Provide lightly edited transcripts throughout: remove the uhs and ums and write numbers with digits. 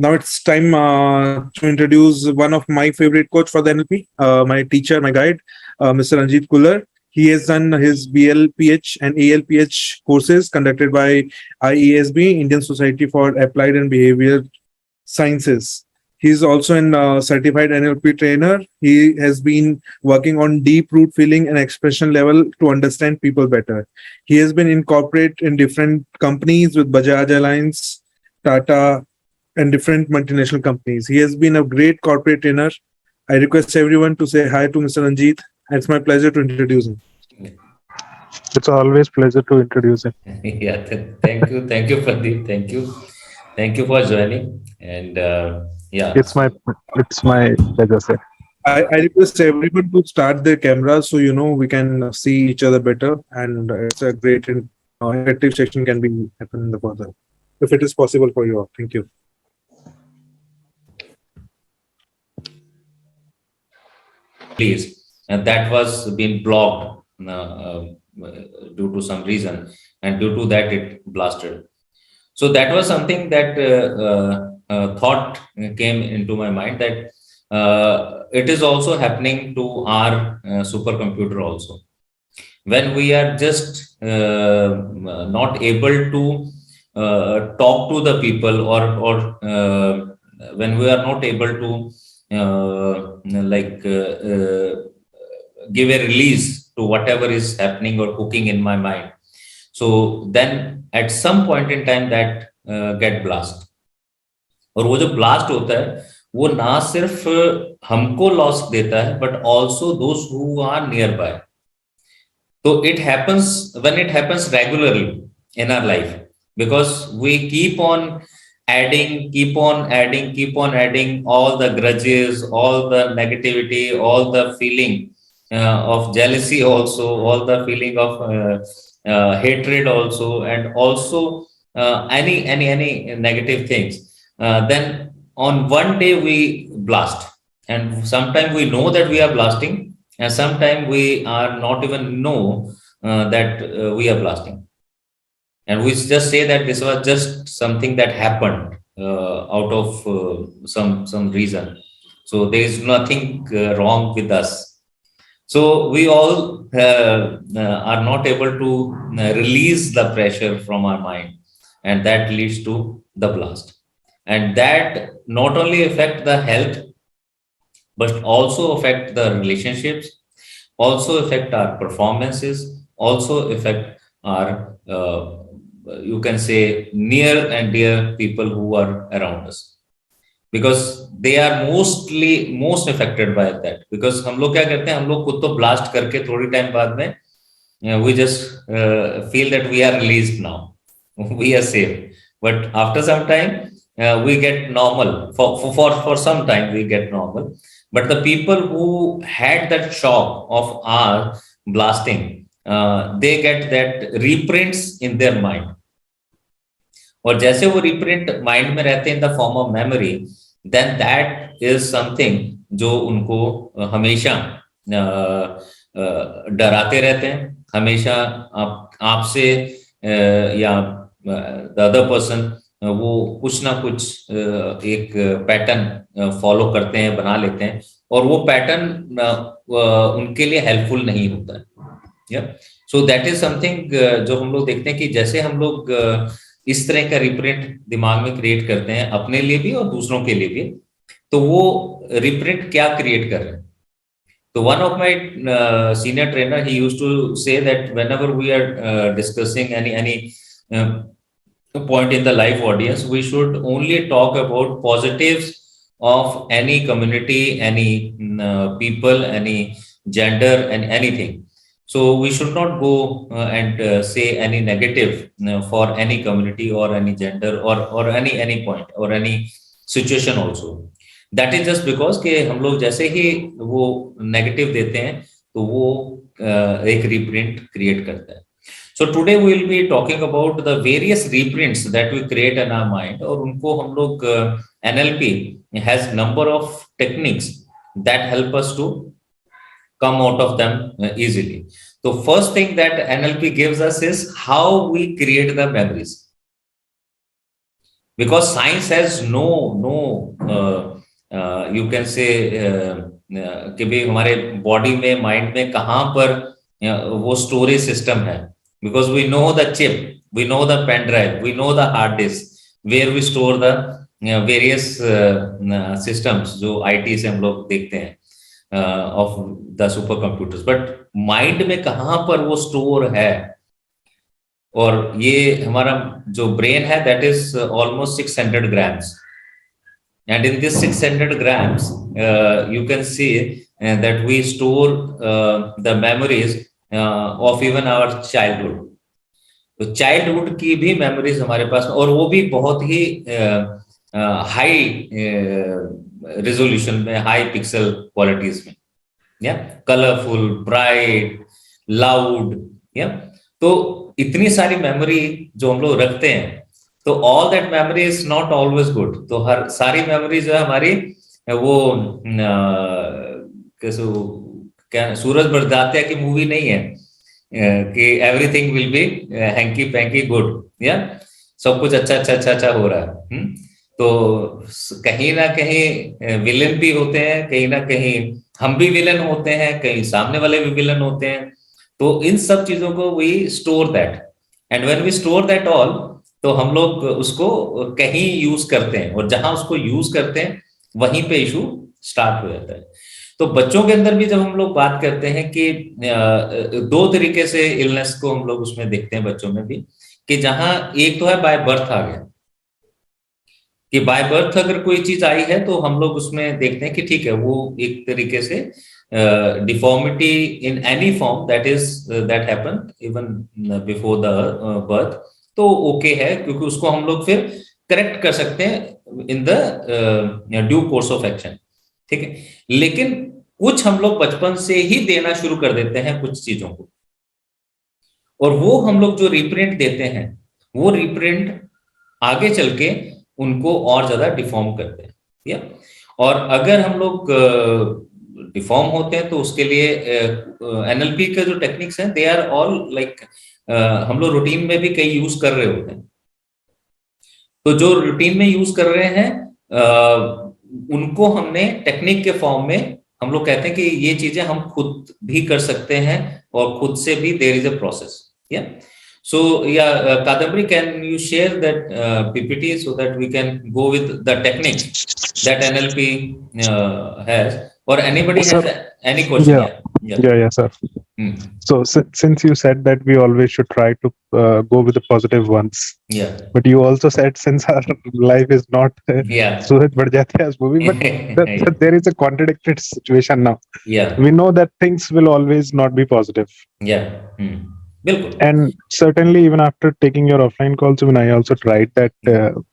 Now it's time to introduce one of my favorite coach for the NLP, my teacher, my guide, Mr. Ranjit Kular. He has done his BLPH and ALPH courses conducted by IESB, Indian Society for Applied and Behavior Sciences. He's also a certified NLP trainer. He has been working on deep root feeling and expression level to understand people better. He has been incorporated in different companies with Bajaj Alliance, Tata, and different multinational companies. He has been a great corporate trainer. I request everyone to say hi to Mr. Ranjit. It's my pleasure to introduce him. It's always pleasure to introduce him. Yeah, thank you, Pradeep. Thank you for joining. And yeah, It's my pleasure, sir. I request everyone to start their cameras so we can see each other better, and it's a great and effective session can be happen in the further, if it is possible for you all. Thank you. please. And that was being blocked due to some reason, and due to that it blasted. So that was something that thought came into my mind, that it is also happening to our supercomputer also. When we are just not able to talk to the people, or when we are not able to give a release to whatever is happening or cooking in my mind, so then at some point in time that get blast. और वो जो blast होता है वो ना सिर्फ हमको loss देता है but also those who are nearby. So it happens when it happens regularly in our life, because we keep on adding all the grudges, all the negativity, all the feeling of jealousy also, all the feeling of hatred also, and also any negative things. Then on one day we blast, and sometimes we know that we are blasting, and sometimes we are not even know that we are blasting, and we just say that this was just something that happened out of some reason. So there is nothing wrong with us. So we all are not able to release the pressure from our mind, and that leads to the blast. And that not only affect the health, but also affect the relationships, also affect our performances, also affect our, you can say, near and dear people who are around us. Because they are most affected by that. Because हम लोग क्या करते हैं, हम लोग खुद तो blast करके थोड़ी time बाद में we just feel that we are released now, we are safe. But after some time we get normal. For some time we get normal. But the people who had that shock of our blasting, they get that reprints in their mind. और जैसे वो reprint mind में रहते हैं in the form of memory, then that is something जो उनको हमेशा डराते रहते हैं, हमेशा आपसे या the other person वो कुछ ना कुछ एक पैटर्न फॉलो करते हैं, बना लेते हैं, और वो पैटर्न उनके लिए हेल्पफुल नहीं होता है. सो दैट इज समथिंग जो हम लोग देखते हैं कि जैसे हम लोग इस तरह का रिप्रिंट दिमाग में क्रिएट करते हैं अपने लिए भी और दूसरों के लिए भी, तो वो रिप्रिंट क्या क्रिएट कर रहे हैं. So one of my senior trainer, he used to say that whenever we are discussing any point in the live audience, we should only talk about positives of any community, any people, any gender, and anything. So we should not go and say any negative for any community or any gender or any point or any situation also. That is just because कि हम लोग जैसे ही वो negative देते हैं तो वो एक reprint create करता है. So today we will be talking about the various reprints that we create in our mind, और उनको हम लोग NLP has number of techniques that help us to come out of them easily. So first thing that NLP gives us is how we create the memories. because science has no you can say कि भाई हमारे body में, mind में कहाँ पर वो storage system है, because we know the chip, we know the pen drive, we know the hard disk where we store the various systems जो IT से हम लोग देखते हैं of the supercomputers, but mind में कहाँ पर वो स्टोर है। और ये हमारा जो ब्रेन है that is almost 600 grams, and in this 600 grams you can see that we store the memories of even our childhood. तो चाइल्डहुड की भी मेमोरीज हमारे पास, और वो भी बहुत ही हाई रेजोल्यूशन में, हाई पिक्सल क्वालिटीज में, या कलरफुल, ब्राइट, लाउड, या तो इतनी सारी मेमोरी जो हम लोग रखते हैं, तो all that memory is not always good. तो हर सारी मेमोरी जो है हमारी वो कैसे क्या सूरज बरसातिया की मूवी नहीं है कि everything will be hanky panky good, या सब कुछ अच्छा अच्छा अच्छा अच्छा हो रहा है। तो कहीं ना कहीं विलन भी होते हैं, कहीं ना कहीं हम भी विलन होते हैं, कहीं सामने वाले भी विलन होते हैं। तो इन सब चीजों को we store that, and when we store that all, तो हम लोग उसको कहीं यूज करते हैं, और जहां उसको यूज करते हैं वहीं पे इशू स्टार्ट हो जाता है। तो बच्चों के अंदर भी जब हम लोग बात करते हैं कि दो तरीके से इलनेस को हम लोग उसमें देखते हैं बच्चों में भी, कि जहां एक तो है बाय बर्थ आ गया, कि बाय बर्थ अगर कोई चीज आई है तो हम लोग उसमें देखते हैं कि ठीक है, वो एक तरीके से deformity in any form that happen even before the birth, तो ओके है, क्योंकि उसको हम लोग फिर करेक्ट कर सकते हैं in the due course of action, ठीक है। लेकिन कुछ हम लोग बचपन से ही देना शुरू कर देते हैं कुछ चीजों को, और वो हम लोग जो रिप्रिंट देते हैं, वो रिप्रिंट आगे चल के उनको और ज्यादा डिफॉर्म करते हैं, या और अगर हम लोग डिफॉर्म होते हैं तो उसके लिए एनएलपी के जो टेक्निक्स हैं, दे आर ऑल लाइक, हम लोग रूटीन में भी कई यूज कर रहे होते हैं। तो जो रूटीन में यूज कर रहे हैं उनको हमने टेक्निक के फॉर्म में हम लोग कहते हैं कि ये चीजें हम खुद भी कर सकते हैं, और खुद से भी देयर इज अ प्रोसेस, या so yeah, Kadambari, can you share that PPT so that we can go with the technique that NLP has, or anybody Sir, has any question? Yeah, sir. So since you said that we always should try to go with the positive ones, yeah, but you also said since our life is not Suraj Bardjatia's movie, but there is a contradicted situation now. Yeah, we know that things will always not be positive. Yeah. And certainly even after taking your offline calls, when I also tried that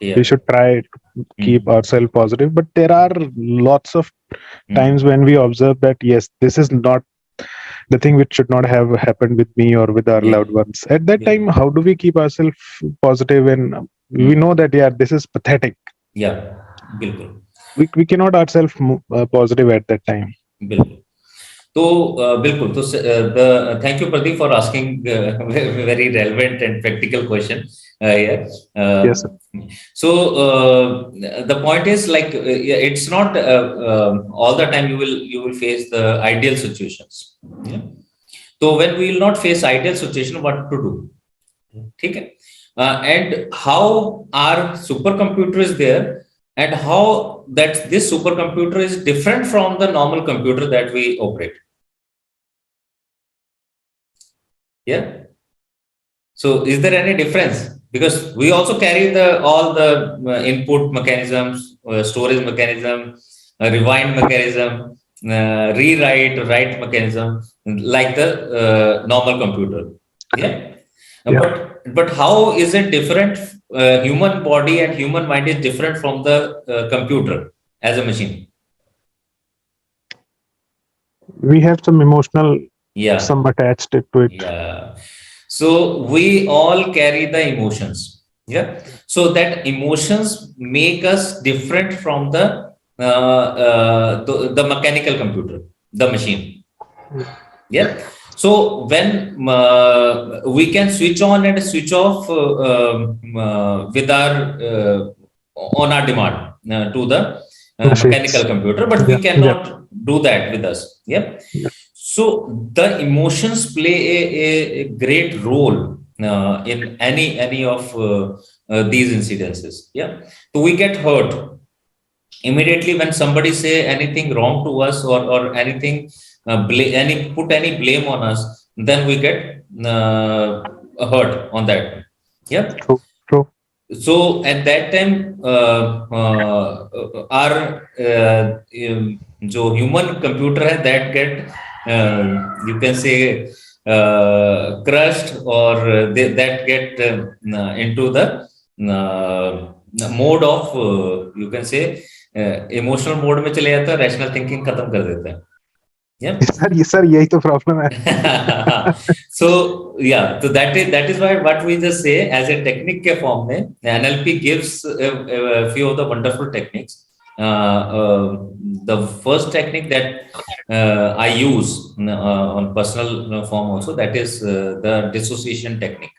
we should try to keep ourselves positive, but there are lots of times when we observe that yes, this is not the thing which should not have happened with me or with our loved ones. At that time, how do we keep ourselves positive? And we know that this is pathetic. We cannot ourselves positive at that time. तो बिल्कुल, तो thank you Pradeep for asking very relevant and practical question here. Yes, sir. So the point is like it's not all the time you will face the ideal situations, yeah? So when we will not face ideal situation, what to do, ठीक है, and how our supercomputer is there, and how that this supercomputer is different from the normal computer that we operate. Yeah. So is there any difference? Because we also carry all the input mechanisms, storage mechanism, rewind mechanism, write mechanism, like the normal computer. Yeah. But how is it different? Human body and human mind is different from the computer as a machine. We have some emotional, some attached to it. Yeah. So we all carry the emotions. Yeah. So that emotions make us different from the mechanical computer, the machine. Yeah. So when we can switch on and switch off with our on our demand to the Machines. mechanical computer, but we Yeah, cannot do that with us. Yep. Yeah. So the emotions play a great role in any of these incidences. Yeah. So we get hurt immediately when somebody say anything wrong to us, or anything put any blame on us, then we get hurt on that. Yeah. True. True. So at that time our जो human computer है that get you can say crushed, or that get into the mode of you can say emotional mode में चले जाता है, rational thinking खत्म कर देता है. Yeah. Yes, sir, यही तो problem है. So yeah, so that is why what we just say as a technique के form में NLP gives a few of the wonderful techniques. The first technique that I use on personal form also, that is the dissociation technique.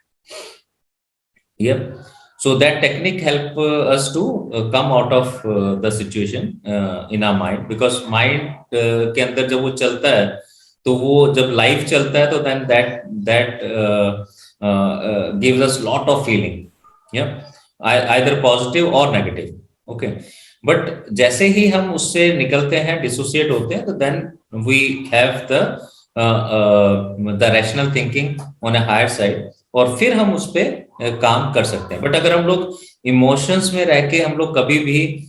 Yep. So that technique help us to come out of the situation in our mind, because mind के अंदर जब वो चलता है, तो वो जब life चलता है, तो then that gives us lot of feeling, yeah, either positive or negative. Okay, but जैसे ही हम उससे निकलते हैं, डिसोसिएट होते हैं, तो then we have the rational thinking on a higher side, और फिर हम उस पे काम कर सकते हैं. बट अगर हम लोग इमोशंस में रह के हम लोग कभी भी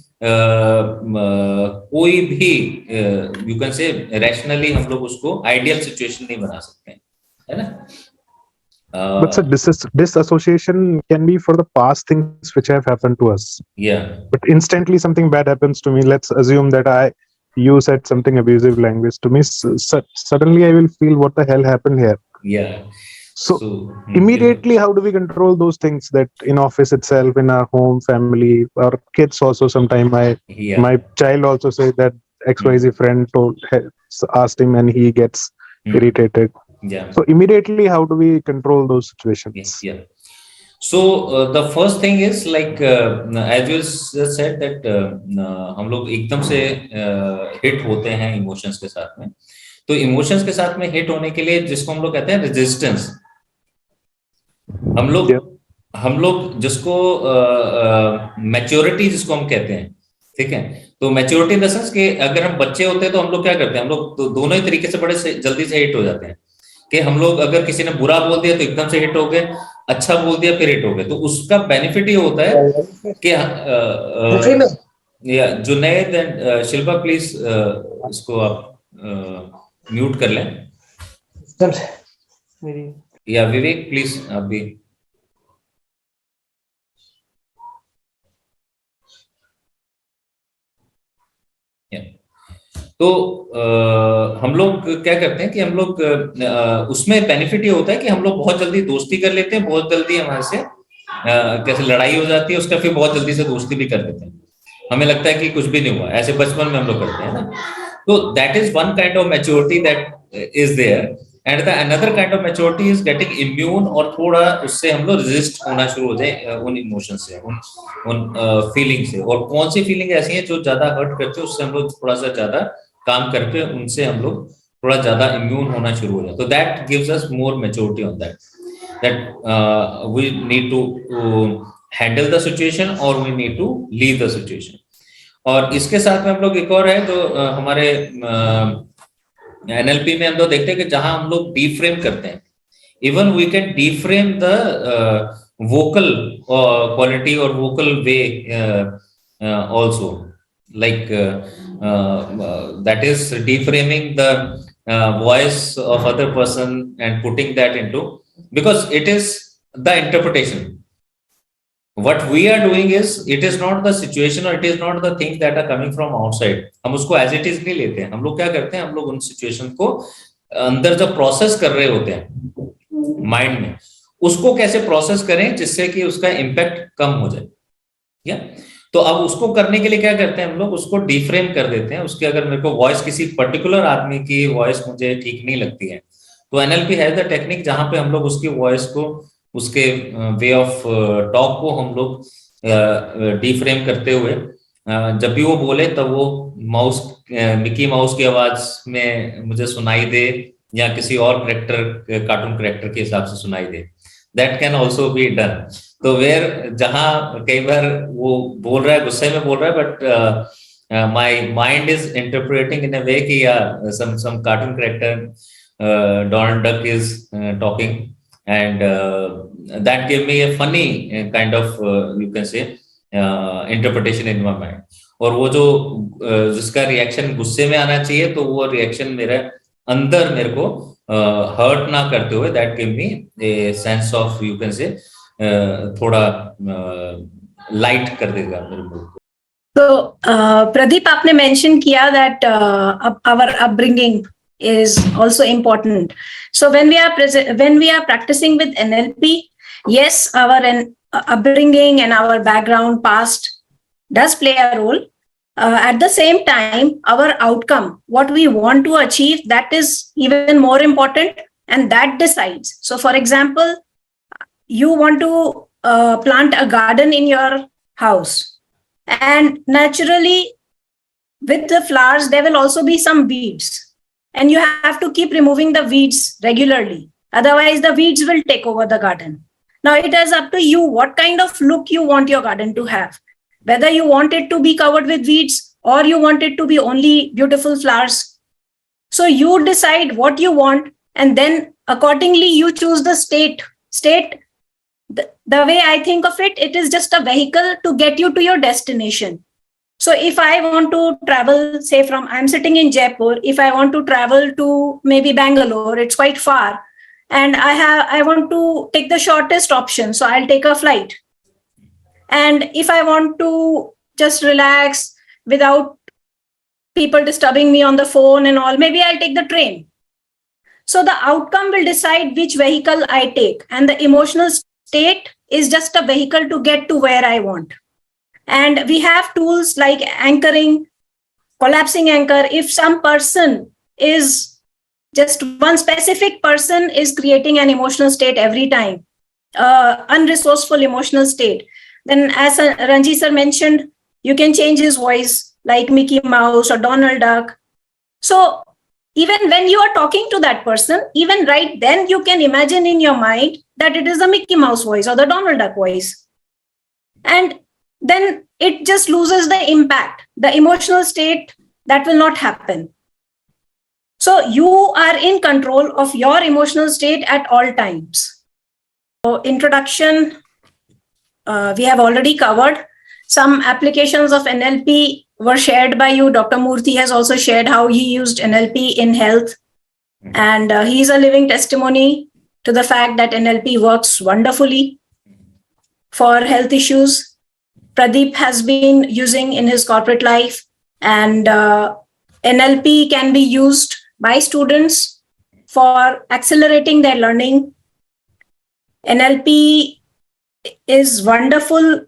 कोई भी यू कैन से रैशनली हम लोग उसको आइडियल सिचुएशन नहीं बना सकते हैं, है ना? But sir, disassociation can be for the past things which have happened to us. Yeah. But instantly something bad happens to me. Let's assume that you said something abusive language to me. Suddenly I will feel, what the hell happened here? Yeah. So immediately, how do we control those things that in office itself, in our home, family, or kids also? Sometime my child also say that XYZ friend asked him and he gets irritated. Yeah. So immediately, how do we control those situations? Yeah. So the first thing is like as you just said that हम लोग एकदम से hit होते हैं emotions के साथ में. तो इमोशंस के साथ में हिट होने के लिए जिसको हम लोग कहते हैं रेजिस्टेंस, हम लोग जिसको मैच्योरिटी जिसको हम कहते हैं, ठीक है? तो मैच्योरिटी इन द सेंस कि अगर हम बच्चे होते हैं तो हम लोग क्या करते हैं, हम लोग तो दोनों ही तरीके से बड़े जल्दी से हिट हो जाते हैं. कि हम लोग अगर किसी ने बुरा बोल दिया तो एकदम से हिट हो गए, अच्छा बोल दिया फिर हिट हो गए. तो उसका बेनिफिट ये होता है कि जुनैद एंड शिल्पा प्लीज इसको आप म्यूट कर लें, या विवेक प्लीज आप भी. तो हम लोग क्या करते हैं कि हम लोग उसमें बेनिफिट ये होता है कि हम लोग बहुत जल्दी दोस्ती कर लेते हैं, बहुत जल्दी हमारे से कैसे लड़ाई हो जाती है, उसका फिर बहुत जल्दी से दोस्ती भी कर लेते हैं. हमें लगता है कि कुछ भी नहीं हुआ, ऐसे बचपन में हम लोग करते हैं ना. तो that is one kind of maturity that is there, and the another kind of maturity is getting immune, और थोड़ा उससे हम लोग रेजिस्ट होना शुरू हो जाए उन इमोशन से, उन फीलिंग से. और कौन सी फीलिंग ऐसी है जो ज्यादा हर्ट करते हैं, उससे हम लोग थोड़ा सा ज्यादा काम करके उनसे हम लोग थोड़ा ज्यादा इम्यून होना शुरू हो जाए. तो that gives us more maturity on that we need to handle the situation और we need to leave the situation. और इसके साथ में हम लोग एक और है जो हमारे एनएलपी में हम लोग देखते हैं कि जहां हम लोग डीफ्रेम करते हैं, even we can deframe the vocal quality और vocal way also, like that is deframing the voice of other person and putting that into, because it is the interpretation. What we are doing is, it is not the situation or it is not the things that are coming from outside. हम उसको as it is नहीं लेते हैं. हम लोग क्या करते हैं, हम लोग उन सिचुएशन को अंदर जब प्रोसेस कर रहे होते हैं माइंड में, उसको कैसे प्रोसेस करें जिससे कि उसका इम्पैक्ट कम हो जाए. या तो अब उसको करने के लिए क्या करते हैं, हम लोग उसको डिफ्रेम कर देते हैं. उसके अगर मेरे को वॉइस, किसी पर्टिकुलर आदमी की वॉइस मुझे ठीक नहीं लगती है, तो एनएलपी है द टेक्निक जहां पे हम लोग उसकी वॉइस को, उसके वे ऑफ टॉक को हम लोग डीफ्रेम करते हुए जब भी वो बोले तब वो माउस मिकी माउस की आवाज में मुझे सुनाई दे या किसी और करेक्टर कार्टून करेक्टर के हिसाब से सुनाई दे, that can also be done. तो वेयर जहां कई बार वो बोल रहा है, गुस्से में बोल रहा है, but my mind is interpreting in a way कि some cartoon character Donald Duck is talking, and that gave me a funny kind of you can say interpretation in my mind. और वो जो जिसका रिएक्शन गुस्से में आना चाहिए, तो वो रिएक्शन मेरे अंदर मेरे को हर्ट ना करते हुए that give me a sense of you can say थोड़ा लाइट कर देगा मेरे मूड को। तो प्रदीप, आपने मेंशन किया that our upbringing is also important. So when we are practicing with NLP, yes, our upbringing and our background past does play a role. At the same time, our outcome, what we want to achieve, that is even more important, and that decides. So for example, you want to plant a garden in your house, and naturally with the flowers there will also be some weeds, and you have to keep removing the weeds regularly, otherwise the weeds will take over the garden. Now it is up to you what kind of look you want your garden to have, whether you want it to be covered with weeds or you want it to be only beautiful flowers. So you decide what you want, and then accordingly you choose the state. The way I think of it, it is just a vehicle to get you to your destination. So if I want to travel, say I'm sitting in Jaipur, if I want to travel to maybe Bangalore, it's quite far, and I want to take the shortest option, so I'll take a flight. And if I want to just relax without people disturbing me on the phone and all, maybe I'll take the train. So the outcome will decide which vehicle I take, and the emotional state is just a vehicle to get to where I want. And we have tools like anchoring, collapsing anchor. If some person is, just one specific person is creating an emotional state every time, unresourceful emotional state, then as Ranji sir mentioned, you can change his voice like Mickey Mouse or Donald Duck. So even when you are talking to that person, even right then you can imagine in your mind that it is the Mickey Mouse voice or the Donald Duck voice. And then it just loses the impact, the emotional state, that will not happen. So you are in control of your emotional state at all times. So introduction, we have already covered. Some applications of NLP were shared by you. Dr. Murthy has also shared how he used NLP in health. And he is a living testimony to the fact that NLP works wonderfully for health issues. Pradeep has been using in his corporate life, and NLP can be used by students for accelerating their learning. NLP is wonderful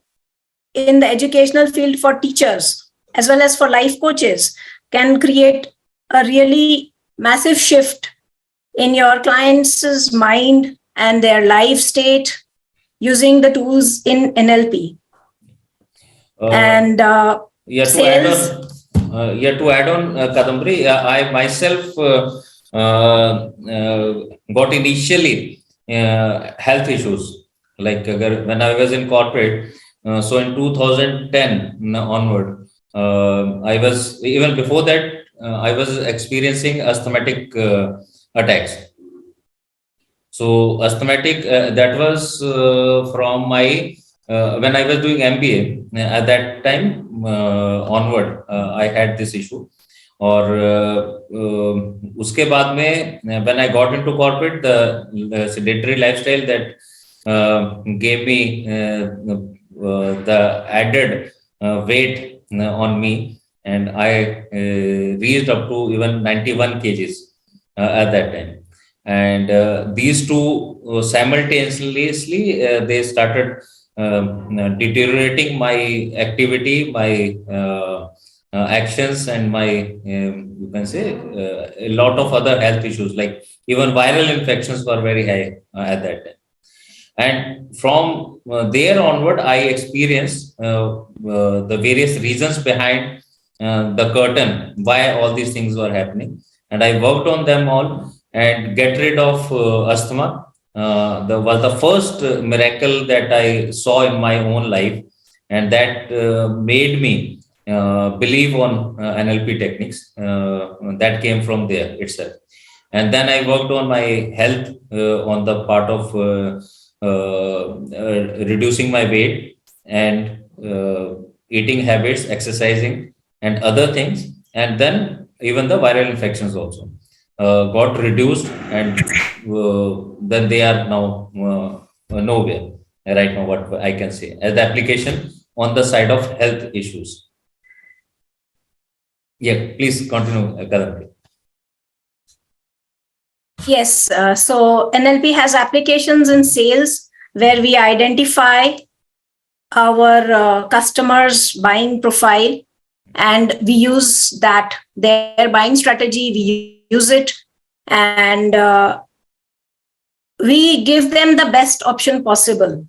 in the educational field for teachers as well as for life coaches, can create a really massive shift in your client's mind and their life state using the tools in NLP. And to add on, Kadambari, I myself got initially health issues. Like when I was in corporate, so in 2010 onward, I was, even before that, I was experiencing asthmatic attacks. So asthmatic, that was from my when I was doing MBA, at that time onward, I had this issue. और उसके बाद में when I got into corporate, the sedentary lifestyle that gave me the added weight on me, and I reached up to even 91 kgs at that time. And these two simultaneously they started deteriorating my activity, my actions, and my you can say a lot of other health issues, like even viral infections were very high at that time. And from there onward, I experienced the various reasons behind the curtain, why all these things were happening. And I worked on them all and get rid of asthma. Was the first miracle that I saw in my own life, and that made me believe on NLP techniques. That came from there itself. And then I worked on my health on the part of reducing my weight and eating habits, exercising, and other things. And then even the viral infections also got reduced, and then they are now nowhere right now, what I can say as the application on the side of health issues. Yeah, please continue, Karan. Yes, so NLP has applications in sales where we identify our customers' buying profile and we use that, their buying strategy, we use it, and we give them the best option possible.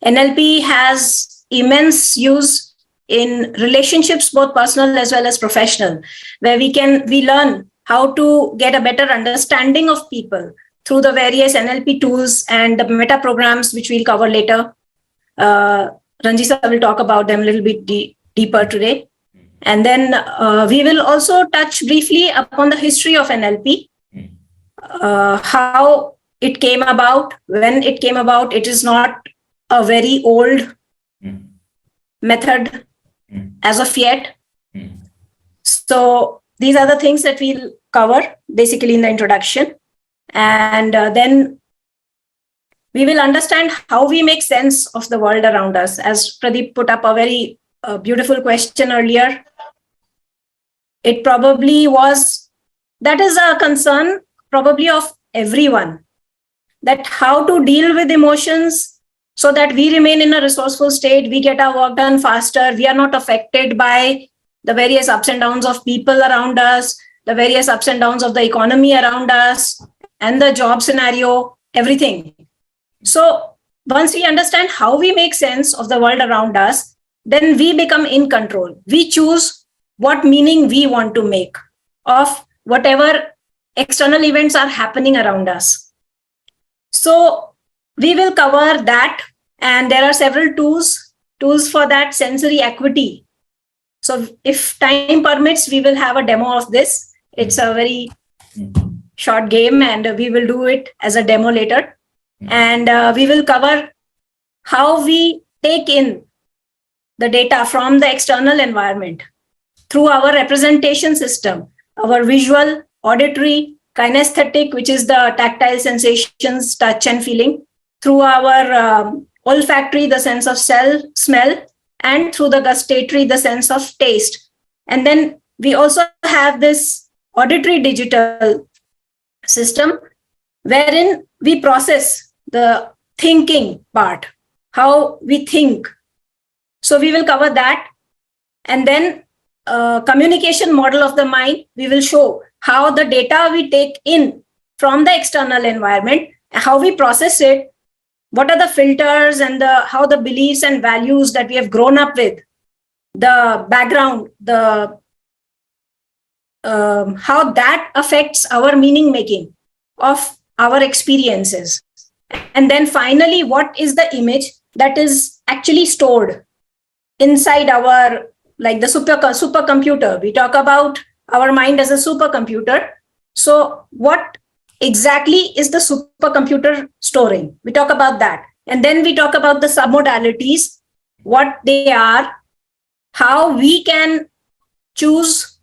NLP has immense use in relationships, both personal as well as professional, where we learn how to get a better understanding of people through the various NLP tools and the meta programs, which we'll cover later. Ranjisa will talk about them a little bit deeper today. And then we will also touch briefly upon the history of NLP, how it came about, when it came about. It is not a very old method as of yet. So these are the things that we'll cover basically in the introduction. And then we will understand how we make sense of the world around us. As Pradeep put up a very beautiful question earlier, it probably was, that is a concern probably of everyone, that how to deal with emotions so that we remain in a resourceful state, we get our work done faster, we are not affected by the various ups and downs of people around us, the various ups and downs of the economy around us, and the job scenario, everything. So once we understand how we make sense of the world around us, then we become in control. We choose what meaning we want to make of whatever external events are happening around us. So we will cover that, and there are several tools for that. Sensory acuity. So if time permits, we will have a demo of this. It's a very short game, and we will do it as a demo later. And we will cover how we take in the data from the external environment through our representation system, our visual, auditory, kinesthetic, which is the tactile sensations, touch and feeling, through our olfactory, the sense of smell, and through the gustatory, the sense of taste. And then we also have this auditory digital system wherein we process the thinking part, how we think. So we will cover that. And then communication model of the mind, we will show how the data we take in from the external environment, how we process it, what are the filters and how the beliefs and values that we have grown up with, the background, the how that affects our meaning making of our experiences. And then finally, what is the image that is actually stored inside our, like the supercomputer. We talk about our mind as a supercomputer. So what exactly is the supercomputer storing? We talk about that. And then we talk about the submodalities, what they are, how we can choose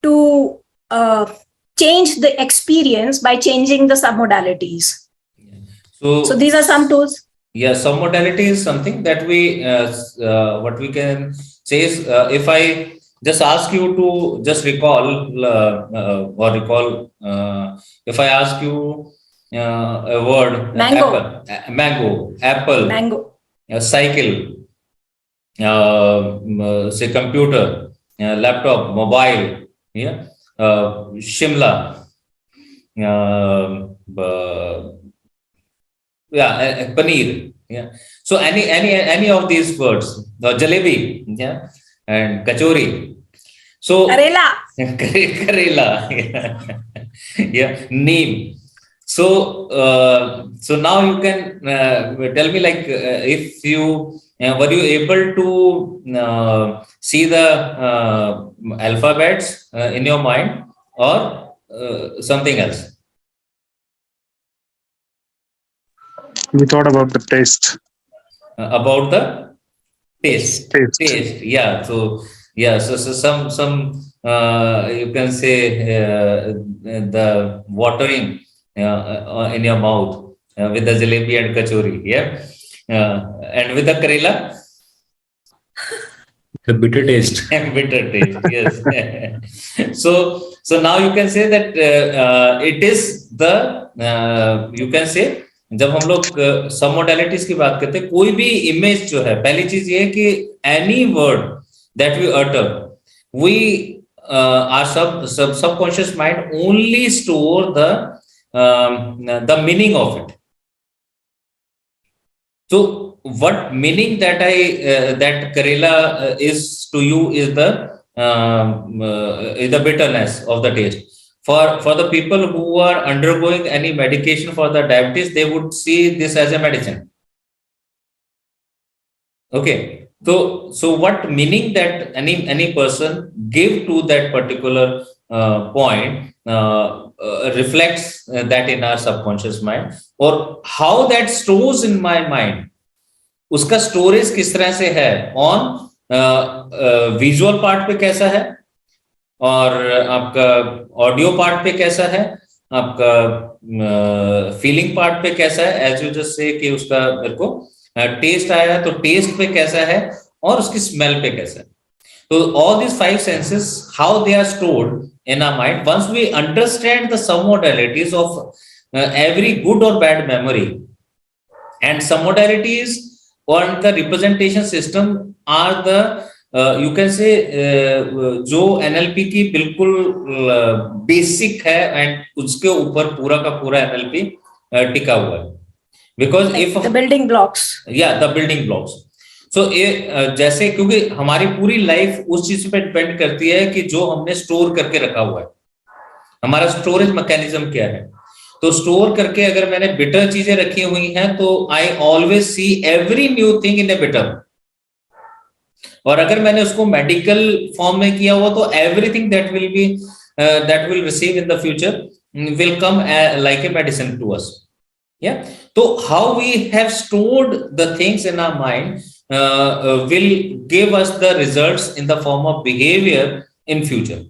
to change the experience by changing the submodalities. So these are some tools. Yeah, submodality is something that we, what we can say is, if I just ask you to just recall, if I ask you a word, Mango. Apple, cycle, say computer, laptop, mobile, yeah, Shimla, Yeah, paneer. Yeah. So any of these words, jalebi, yeah, and kachori. So Karela. Karela, yeah, yeah, neem. So so now you can tell me, like, if you were you able to see the alphabets in your mind, or something else? We thought about the taste. About the taste. Taste. Taste, yeah. So yeah, so some you can say the watering in your mouth with the jalebi and kachori, yeah, and with the karela, The bitter taste. bitter taste, yes. So now you can say that it is the you can say, जब हम लोग सब modalities की बात करते हैं, कोई भी इमेज जो है, पहली चीज ये है कि any word that we utter, we are subconscious mind only store the meaning of it. So what meaning that that Karela is to you is the bitterness of the taste. For the people who are undergoing any medication for the diabetes, they would see this as a medicine. Okay. So what meaning that any person give to that particular point reflects that in our subconscious mind, or how that stores in my mind, उसका storage किस तरह से है, on visual part पे कैसा है, और आपका ऑडियो पार्ट पे कैसा है, आपका फीलिंग पार्ट पे कैसा है, एज यू जस्ट से कि उसका मेरे को टेस्ट आया है तो टेस्ट पे कैसा है, और उसकी स्मेल पे कैसा है. तो all this 5 senses, how they are stored in our mind. Once we understand the submodalities of every good or bad memory, and submodalities on the representation system are the you can say जो NLP की बिल्कुल basic है, and उसके ऊपर पूरा का पूरा NLP टिका हुआ है. Because like if the building blocks. Yeah, the building blocks. So जैसे, क्योंकि हमारी पूरी लाइफ उस चीज पे डिपेंड करती है कि जो हमने स्टोर करके रखा हुआ है, हमारा स्टोरेज मैकेनिज्म क्या है. तो स्टोर करके अगर मैंने बिटर चीजें रखी हुई हैं, तो I always see every new thing in A bitter. और अगर मैंने उसको मेडिकल फॉर्म में किया हुआ, तो everything that will receive in the future will come like a medicine to us. Yeah. So how we have stored the things in our mind will give us the results in the form of behavior in future.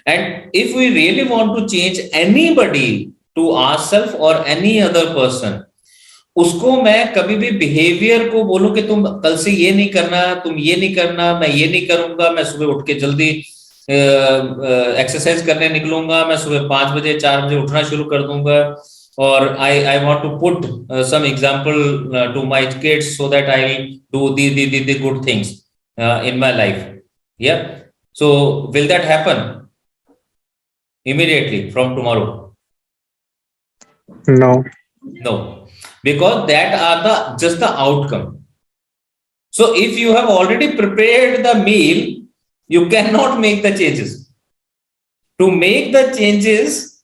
And if we really want to change anybody to ourselves or any other person, उसको मैं कभी भी behaviour को बोलूं कि तुम कल से ये नहीं करना, तुम ये नहीं करना, मैं ये नहीं करूंगा, मैं सुबह उठ के जल्दी एक्सरसाइज करने निकलूंगा, मैं सुबह 5 बजे 4 बजे उठना शुरू कर दूंगा, or I want to put some example to my kids so that I'll do the good things in my life. Yeah. So will that happen immediately from tomorrow? No. No, because that are just the outcome. So if you have already prepared the meal, you cannot make the changes. To make the changes,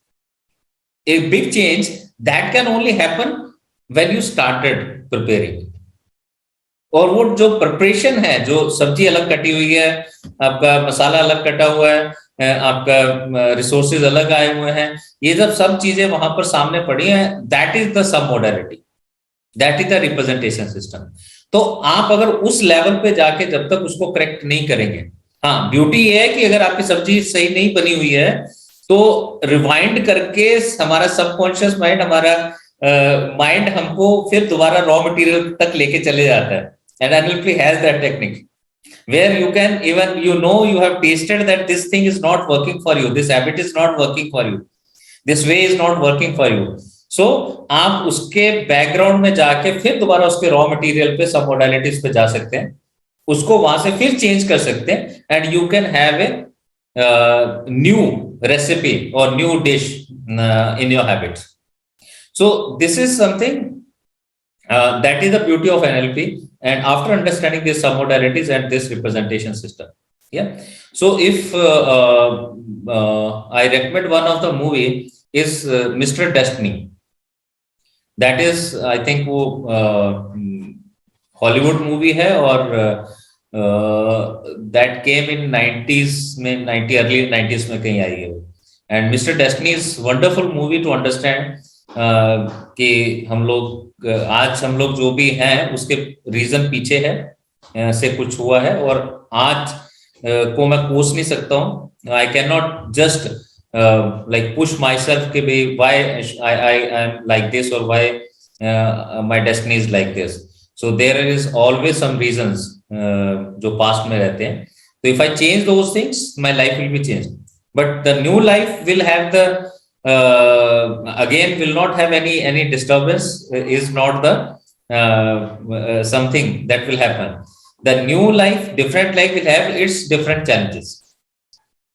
a big change, that can only happen when you started preparing. और वो जो preparation है, जो सब्जी अलग कटी हुई है, आपका मसाला अलग कटा हुआ है, आपका रिसोर्सेज अलग आए हुए हैं, ये जब सब चीजें वहां पर सामने पड़ी हैं, that is the sub modality, that is the representation system. तो आप अगर उस लेवल पे जाके जब तक उसको करेक्ट नहीं करेंगे, हाँ, ब्यूटी ये है कि अगर आपकी सब्जी सही नहीं बनी हुई है, तो रिवाइंड करके हमारा सबकॉन्शियस माइंड, हमारा माइंड हमको फिर दोबारा रॉ मटेरियल तक लेके चले जाता है. And NLP has that technique where you can even you have tasted that this thing is not working for you, this habit is not working for you, this way is not working for you. So आप उसके background में जाके फिर दोबारा उसके raw material पे, सब modalities पे जा सकते हैं, उसको वहां से फिर चेंज कर सकते हैं, and you can have a new recipe or new dish in your habits. So this is something That is the beauty of NLP. And after understanding these submodalities and this representation system, yeah. So if I recommend one of the movie is Mr. Destiny. That is, I think, वो Hollywood movie है और that came in 90s में 90 early 90s में कहीं आई है. And Mr. Destiny is wonderful movie to understand कि हम लोग आज हम लोग जो भी हैं उसके रीजन पीछे है से कुछ हुआ है और आज को मैं कोस नहीं सकता हूँ. I cannot just like push myself कि भाई why I am like this or why my destiny is like this. So there is always some reasons जो past में रहते हैं. So if I change those things, my life will be changed. But the new life will have the again will not have any disturbance. Is not the something that will happen. The new life, different life will have its different challenges.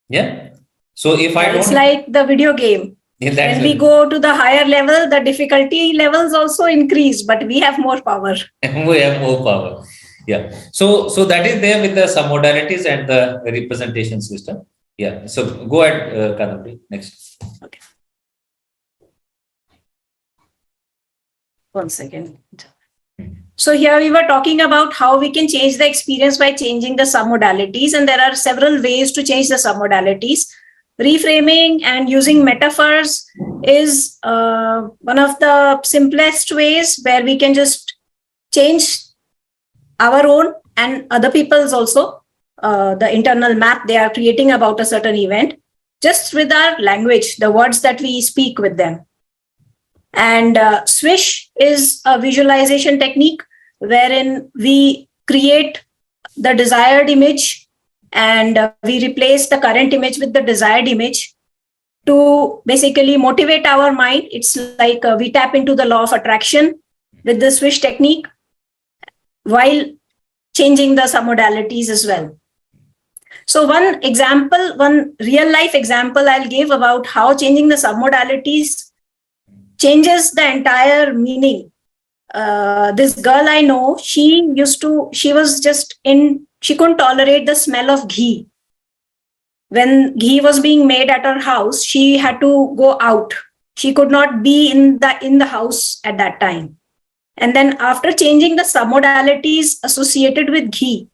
Yeah. So if I don't, it's like the video game. When we go to the higher level, the difficulty levels also increase, but we have more power. We have more power. Yeah. So that is there with the submodalities and the representation system. Yeah. So go ahead, Kadambi. Next. Okay. 1 second. So here we were talking about how we can change the experience by changing the submodalities, and there are several ways to change the submodalities. Reframing and using metaphors is one of the simplest ways where we can just change our own and other people's also the internal map they are creating about a certain event just with our language, the words that we speak with them. And swish is a visualization technique wherein we create the desired image and we replace the current image with the desired image to basically motivate our mind. It's like we tap into the law of attraction with the swish technique while changing the submodalities as well. So one example, one real life example I'll give about how changing the submodalities changes the entire meaning. This girl I know, she couldn't tolerate the smell of ghee. When ghee was being made at her house, she had to go out. She could not be in the house at that time. And then after changing the submodalities associated with ghee,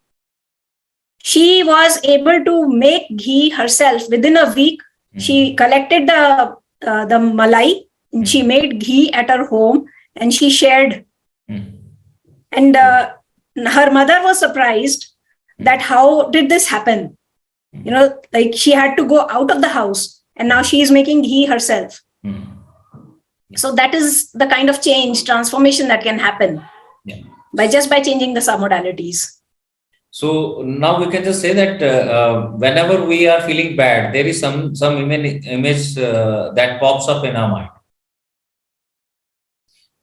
she was able to make ghee herself within a week. She collected the malai, and she made ghee at her home and she shared. And her mother was surprised that how did this happen? Like she had to go out of the house and now she is making ghee herself. So that is the kind of transformation that can happen by changing the submodalities. So now we can just say that whenever we are feeling bad, there is some image that pops up in our mind.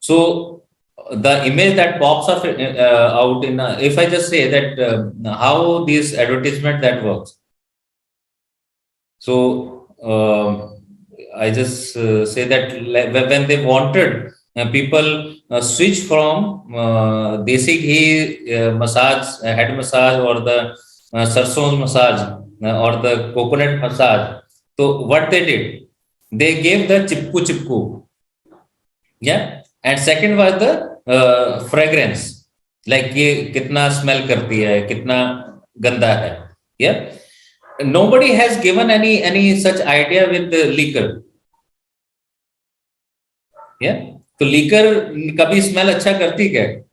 So the image that pops up out in, if I just say that how this advertisement that works. So I just say that when they wanted people switch from desi ghee massage, head massage or the sarson massage or the coconut massage. So what they did, they gave the chipku. Yeah. And second was the fragrance, like ये कितना smell करती है, कितना गंदा है. Yeah. Nobody has given any such idea with the liquor. Yeah. तो liquor कभी smell अच्छा करती क्या?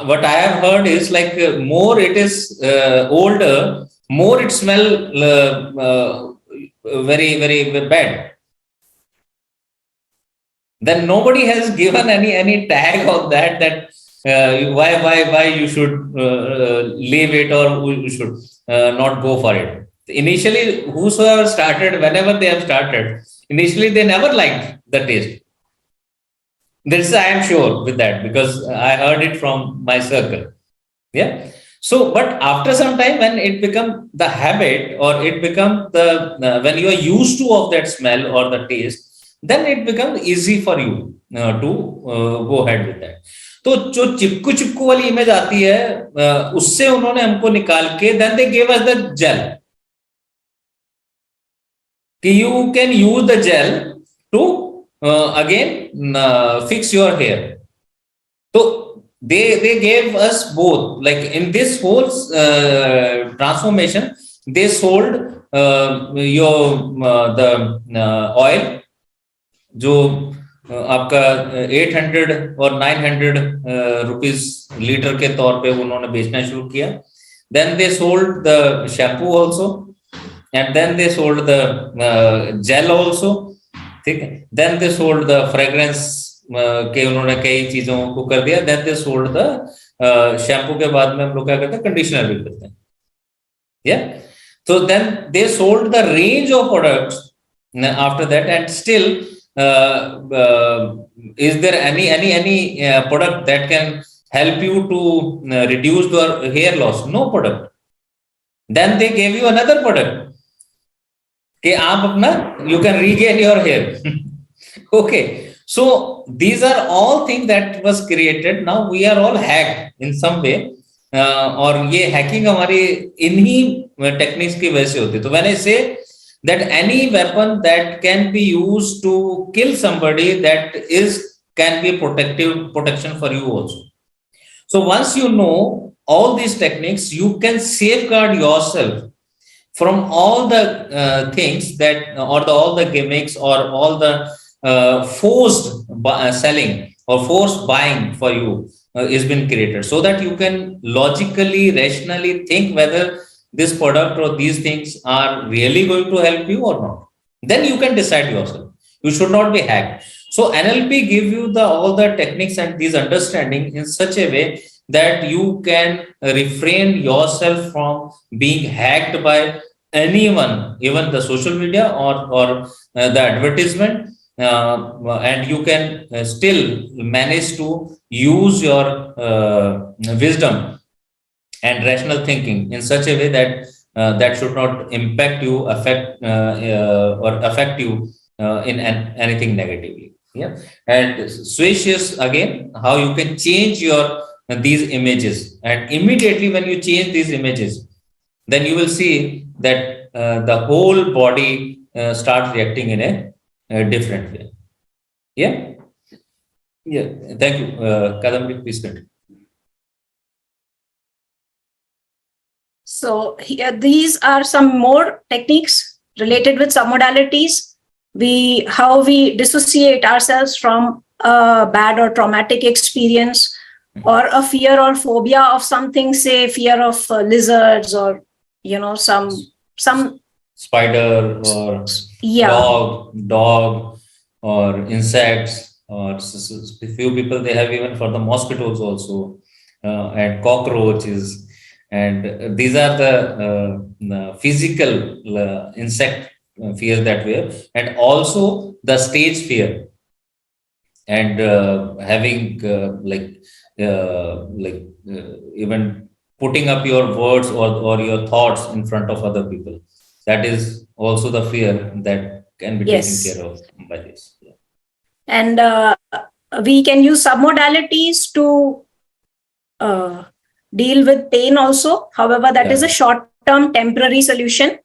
What I have heard is like more it is older, more it smell very bad. Then nobody has given any tag on that why you should leave it or you should not go for it. Initially, whosoever started, whenever they have started, initially they never liked the taste. This I am sure with that because I heard it from my circle. Yeah. So, but after some time, when it becomes the habit or it becomes when you are used to of that smell or the taste, then it becomes easy for you to go ahead with that. तो जो चिपकू चिपकू वाली image आती है उससे उन्होंने हमको निकाल के then they gave us the gel कि you can use the gel to again fix your hair. So they gave us both, like in this whole transformation they sold your the oil जो आपका 800 और 900 rupees litre के तौर पे उन्होंने बेचना शुरू किया. Then they sold the shampoo also and then they sold the gel also. ठीक है. Then they sold the fragrance के उन्होंने कई चीजों को कर दिया. Then they sold the shampoo के बाद में हम लोग क्या करते हैं, कंडीशनर भी करते हैं. Yeah. So then they sold the range of products after that, and still is there any product that can help you to reduce your hair loss? No product. Then they gave you another product कि आप अपना you can regain your hair. Okay, so these are all things that was created. Now we are all hacked in some way. और ये hacking हमारी इन्हीं techniques की वजह से होती है. तो when I say that any weapon that can be used to kill somebody, that can be protection for you also. So once you know all these techniques, you can safeguard yourself from all the things that all the gimmicks or all the forced selling or forced buying for you is been created, so that you can logically, rationally think whether this product or these things are really going to help you or not. Then you can decide yourself. You should not be hacked. So NLP give you all the techniques and these understanding in such a way that you can refrain yourself from being hacked by anyone, even the social media or the advertisement, and you can still manage to use your wisdom and rational thinking in such a way that that should not impact you, affect you in anything negatively. Yeah. And spacious, again, how you can change your these images, and immediately when you change these images, then you will see that the whole body starts reacting in a different way. Yeah. Yeah. Thank you. Kadambi, please continue. So here, these are some more techniques related with submodalities. How we dissociate ourselves from a bad or traumatic experience or a fear or phobia of something, say fear of lizards or, some spider or dog or insects, or few people, they have even for the mosquitoes also, and cockroaches. And these are the physical insect fear that we have, and also the stage fear, and having even putting up your words or your thoughts in front of other people. That is also the fear that can be taken care of by this. Yeah. And we can use submodalities to deal with pain also. However, that is a short-term temporary solution.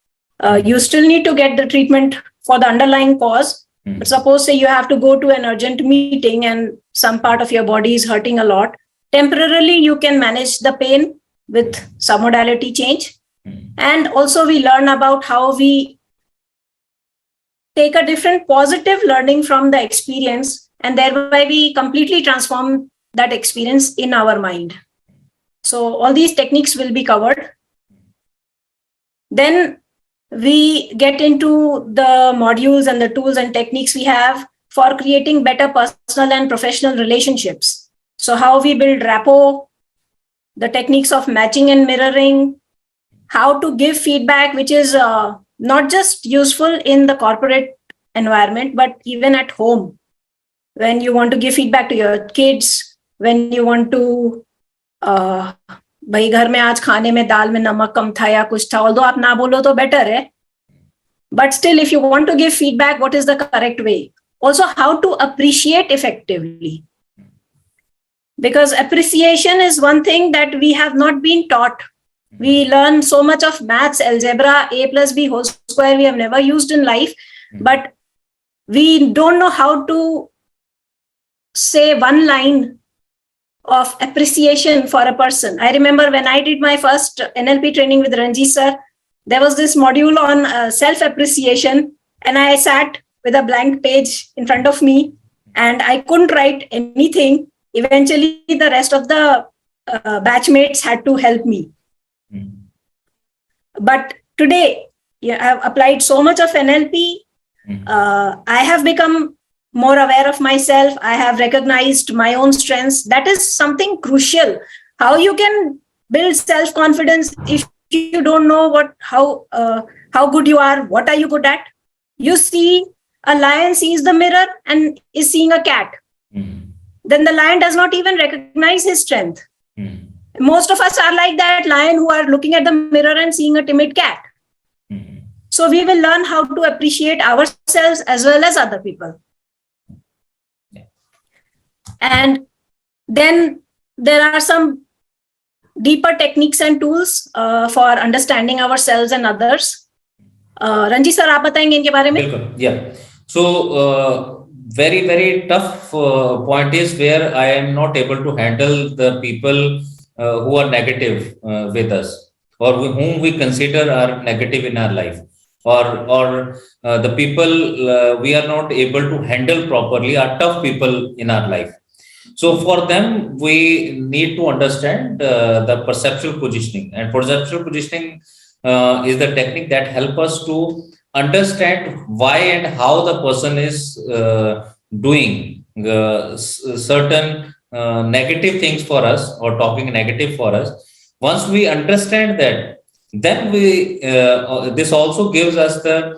You still need to get the treatment for the underlying cause. But suppose, say, you have to go to an urgent meeting and some part of your body is hurting a lot. Temporarily, you can manage the pain with submodality change. And also we learn about how we take a different positive learning from the experience, and thereby we completely transform that experience in our mind. So all these techniques will be covered. Then we get into the modules and the tools and techniques we have for creating better personal and professional relationships. So how we build rapport, the techniques of matching and mirroring, how to give feedback, which is not just useful in the corporate environment, but even at home. When you want to give feedback to your kids, when you want to भाई घर में आज खाने में दाल में नमक कम था या कुछ था, although आप ना बोलो तो better है, but still if you want to give feedback, what is the correct way? also how to appreciate effectively. Because appreciation is one thing that we have not been taught. We learn so much of maths, algebra, a plus b whole square we have never used in life, but we don't know how to say one line of appreciation for a person. I remember when I did my first NLP training with Ranji sir, there was this module on self-appreciation, and I sat with a blank page in front of me and I couldn't write anything. Eventually, the rest of the batchmates had to help me. But today, I have applied so much of NLP. I have become more aware of myself. I have recognized my own strengths. That is something crucial. How you can build self-confidence if you don't know how good you are, what are you good at? You see a lion sees the mirror and is seeing a cat. Then the lion does not even recognize his strength. Most of us are like that lion who are looking at the mirror and seeing a timid cat. So we will learn how to appreciate ourselves as well as other people. And then there are some deeper techniques and tools for understanding ourselves and others. Ranji sir, आप बताएंगे इनके बारे में? बिल्कुल, yeah. So very, very tough point is where I am not able to handle the people who are negative with us, or whom we consider are negative in our life, or the people we are not able to handle properly are tough people in our life. So for them, we need to understand the perceptual positioning, and perceptual positioning is the technique that helps us to understand why and how the person is doing certain negative things for us, or talking negative for us. Once we understand that, then we this also gives us the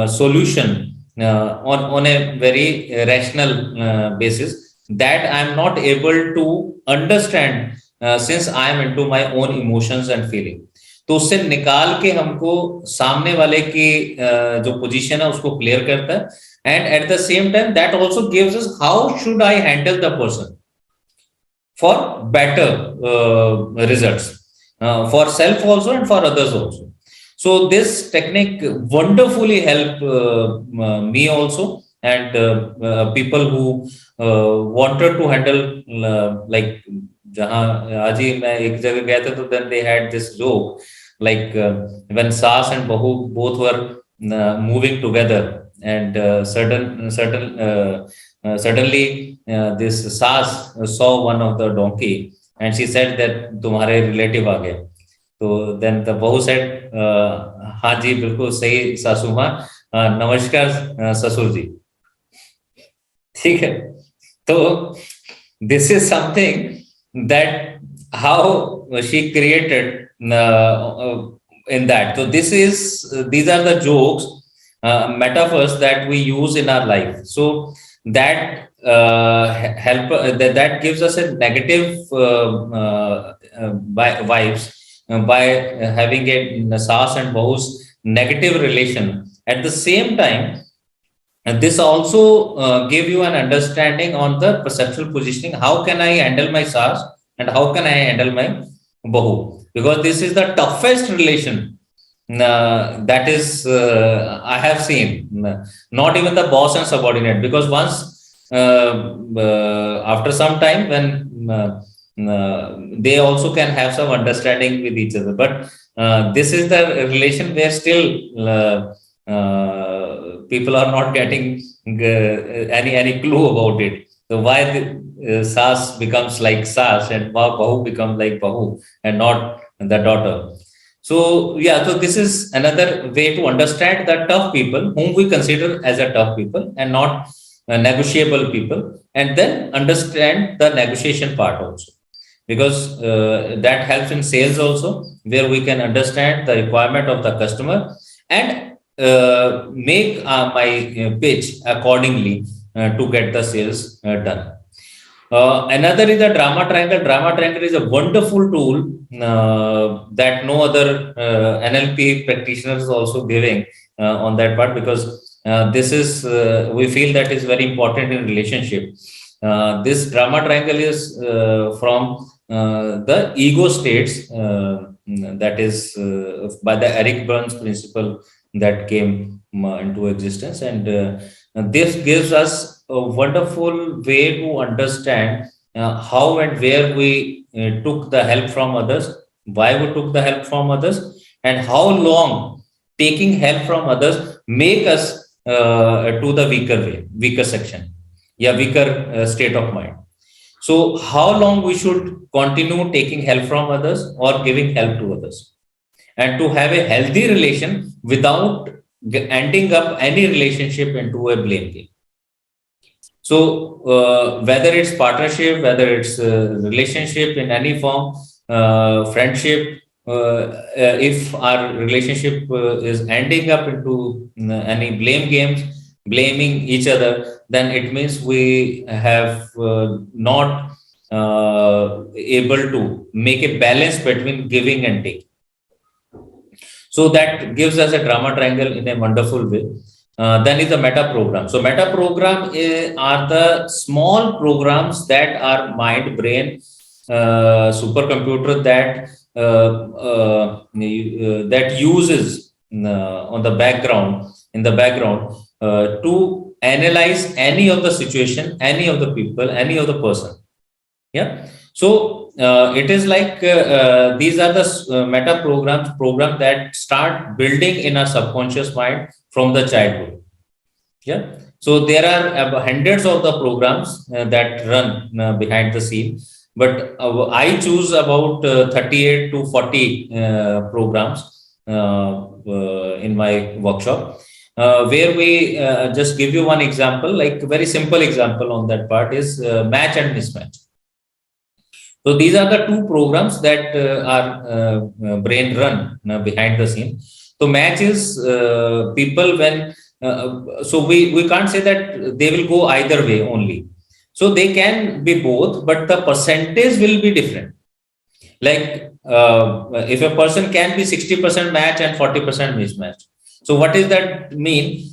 solution on a very rational basis that I am not able to understand since I am into my own emotions and feeling. तो उससे निकाल के हमको सामने वाले की जो position है उसको क्लियर करता है, and at the same time that also gives us how should I handle the person for better results for self also and for others also. So this technique wonderfully helped me also, and people who wanted to handle like जहाँ आज ही मैं एक जगह गया था, तो then they had this joke like when Saas and Bahu both were moving together, and suddenly this Saas saw one of the donkey and she said that तुम्हारे relative आ गए. तो then the Bahu said हाँ जी बिल्कुल सही सासू माँ, नमस्कार ससुर जी. ठीक है, तो this is something that how she created in that. So these are the jokes, metaphors that we use in our life. So that that gives us a negative vibes by having a Saas and Bahu's negative relation. At the same time, and this also give you an understanding on the perceptual positioning. How can I handle my Saas and how can I handle my Bahu? Because this is the toughest relation that is I have seen. Not even the boss and subordinate. Because once after some time when they also can have some understanding with each other. But this is the relation where still people are not getting any clue about it. So why the Saas becomes like Saas and Bahu becomes like Bahu and not the daughter. So yeah, so this is another way to understand the tough people whom we consider as a tough people and not negotiable people, and then understand the negotiation part also, because that helps in sales also, where we can understand the requirement of the customer and make my pitch accordingly to get the sales done. Another is the drama triangle. Drama triangle is a wonderful tool that no other NLP practitioner is also giving on that part, because This is we feel that is very important in relationship. This drama triangle is from the ego states, that is by the Eric Burns principle that came into existence, and this gives us a wonderful way to understand how and where we took the help from others, why we took the help from others, and how long taking help from others make us to the weaker section, yeah, weaker state of mind. So how long we should continue taking help from others or giving help to others, and to have a healthy relation without ending up any relationship into a blame game. So whether it's partnership, whether it's relationship in any form, friendship, if our relationship is ending up into any blame games, blaming each other, then it means we have not able to make a balance between giving and taking. So that gives us a drama triangle in a wonderful way. Then is the meta program. So meta program are the small programs that are mind brain supercomputer that that uses on the background, in the background, to analyze any of the situation, any of the people, any of the person. Yeah. So it is like these are the meta program that start building in our subconscious mind from the childhood. Yeah. So there are hundreds of the programs that run behind the scene, but I choose about 38 to 40 programs in my workshop, where we just give you one example, like very simple example on that part is match and mismatch. So these are the two programs that our brain run behind the scene. So match is people when, so we can't say that they will go either way only. So they can be both, but the percentage will be different. Like if a person can be 60% match and 40% mismatch. So what does that mean?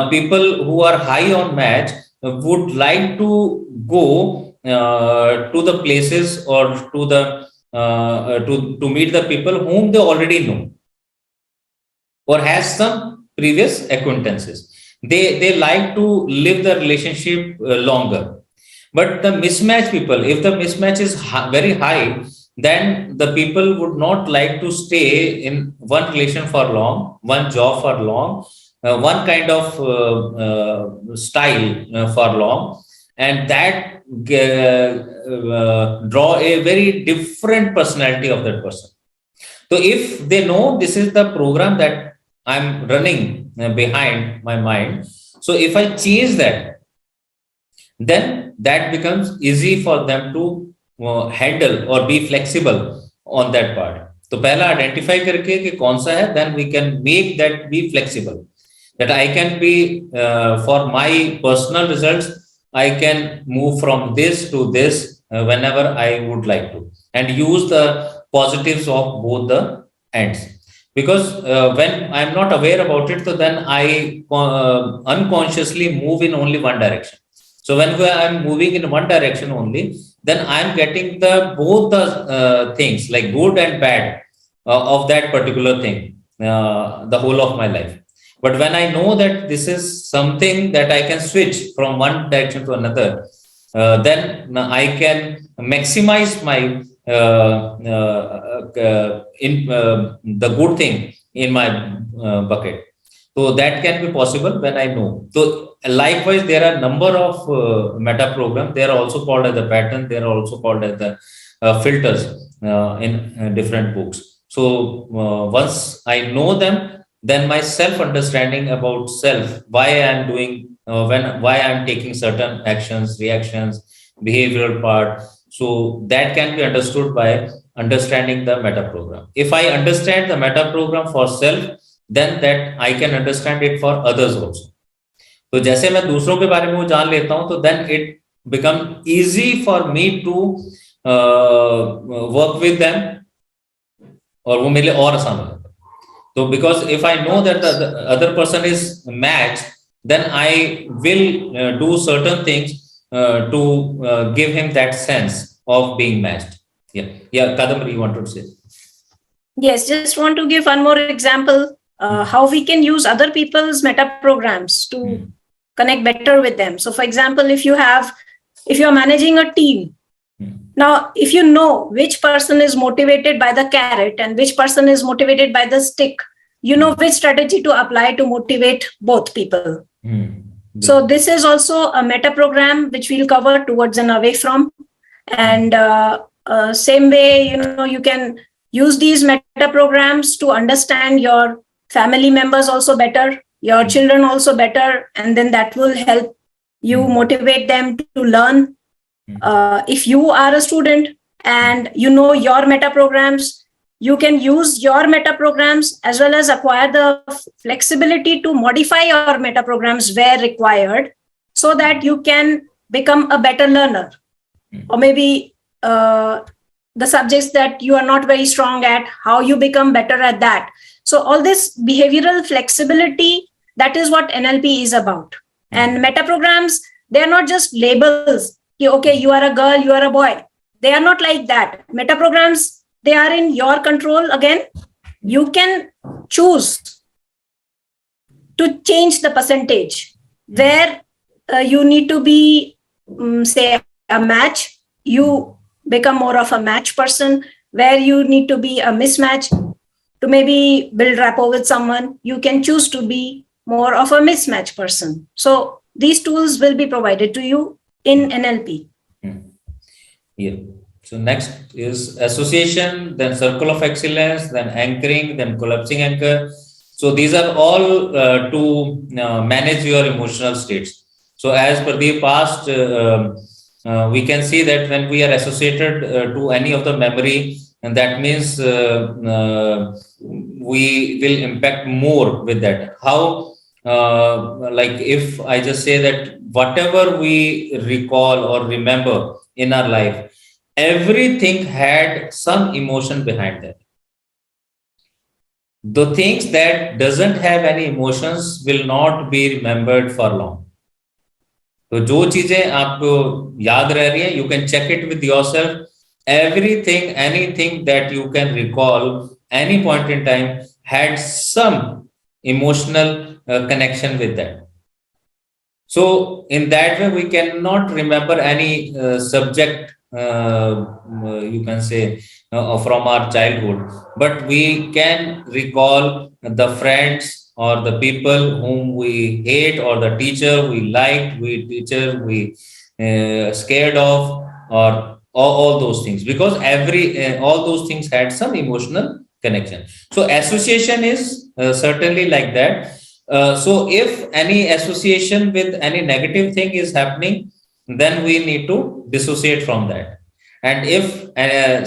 People who are high on match would like to go to the places or to the to meet the people whom they already know or has some previous acquaintances. They like to live the relationship longer. But the mismatch people, if the mismatch is very high, then the people would not like to stay in one relation for long, one job for long, one kind of style for long, and that draw a very different personality of that person. So if they know this is the program that I'm running behind my mind, so if I change that, then that becomes easy for them to handle or be flexible on that part. तो पहला identify करके कि कौन सा है, then we can make that be flexible, that I can be for my personal results I can move from this to this whenever I would like to, and use the positives of both the ends. Because when I'm not aware about it, so then I unconsciously move in only one direction. So when I'm moving in one direction only, then I'm getting the both the things like good and bad of that particular thing the whole of my life. But when I know that this is something that I can switch from one direction to another, then I can maximize my in the good thing in my bucket. So that can be possible when I know. So likewise, there are number of meta programs. They are also called as the pattern. They are also called as the filters in different books. So once I know them, then my self-understanding about self, why I am doing, why I am taking certain actions, reactions, behavioral part. So that can be understood by understanding the meta program. If I understand the meta program for self, then that I can understand it for others also. तो जैसे मैं दूसरों के बारे में वो जान लेता हूं, तो then it become easy for me to work with them, और वो मेरे लिए और आसान हो जाता है. So because if I know that the other person is matched, then I will do certain things to give him that sense of being matched. Yeah, Kadambari, you wanted to say? Yes, just want to give one more example, how we can use other people's meta programs to connect better with them. So for example, if you're managing a team, now if you know which person is motivated by the carrot and which person is motivated by the stick, you know which strategy to apply to motivate both people. So this is also a meta program which we'll cover towards and away from. And same way, you can use these meta programs to understand your family members also better, your children also better, and then that will help you motivate them to learn. If you are a student and you know your meta programs, you can use your meta programs as well as acquire the flexibility to modify your meta programs where required, so that you can become a better learner. Or maybe the subjects that you are not very strong at, how you become better at that. So all this behavioral flexibility, that is what NLP is about. And meta programs, they are not just labels. Okay, you are a girl, you are a boy. They are not like that. Meta programs, they are in your control. Again, you can choose to change the percentage where you need to be, say, a match. You become more of a match person. Where you need to be a mismatch to maybe build rapport with someone, you can choose to be more of a mismatch person. So these tools will be provided to you in NLP. Yeah. So next is association, then circle of excellence, then anchoring, then collapsing anchor. So these are all to manage your emotional states. So as Pradeep asked, we can see that when we are associated to any of the memory, and that means we will impact more with that. How? Like if I just say that whatever we recall or remember in our life, everything had some emotion behind that. The things that doesn't have any emotions will not be remembered for long. तो जो चीजें आपको याद रह रही हैं, you can check it with yourself. Everything, anything that you can recall any point in time had some emotional connection with that. So in that way, we cannot remember any subject, you can say, from our childhood, but we can recall the friends or the people whom we hate, or the teacher we liked, teacher we scared of, or all those things, because all those things had some emotional connection. So association is certainly like that. So if any association with any negative thing is happening, then we need to dissociate from that. And if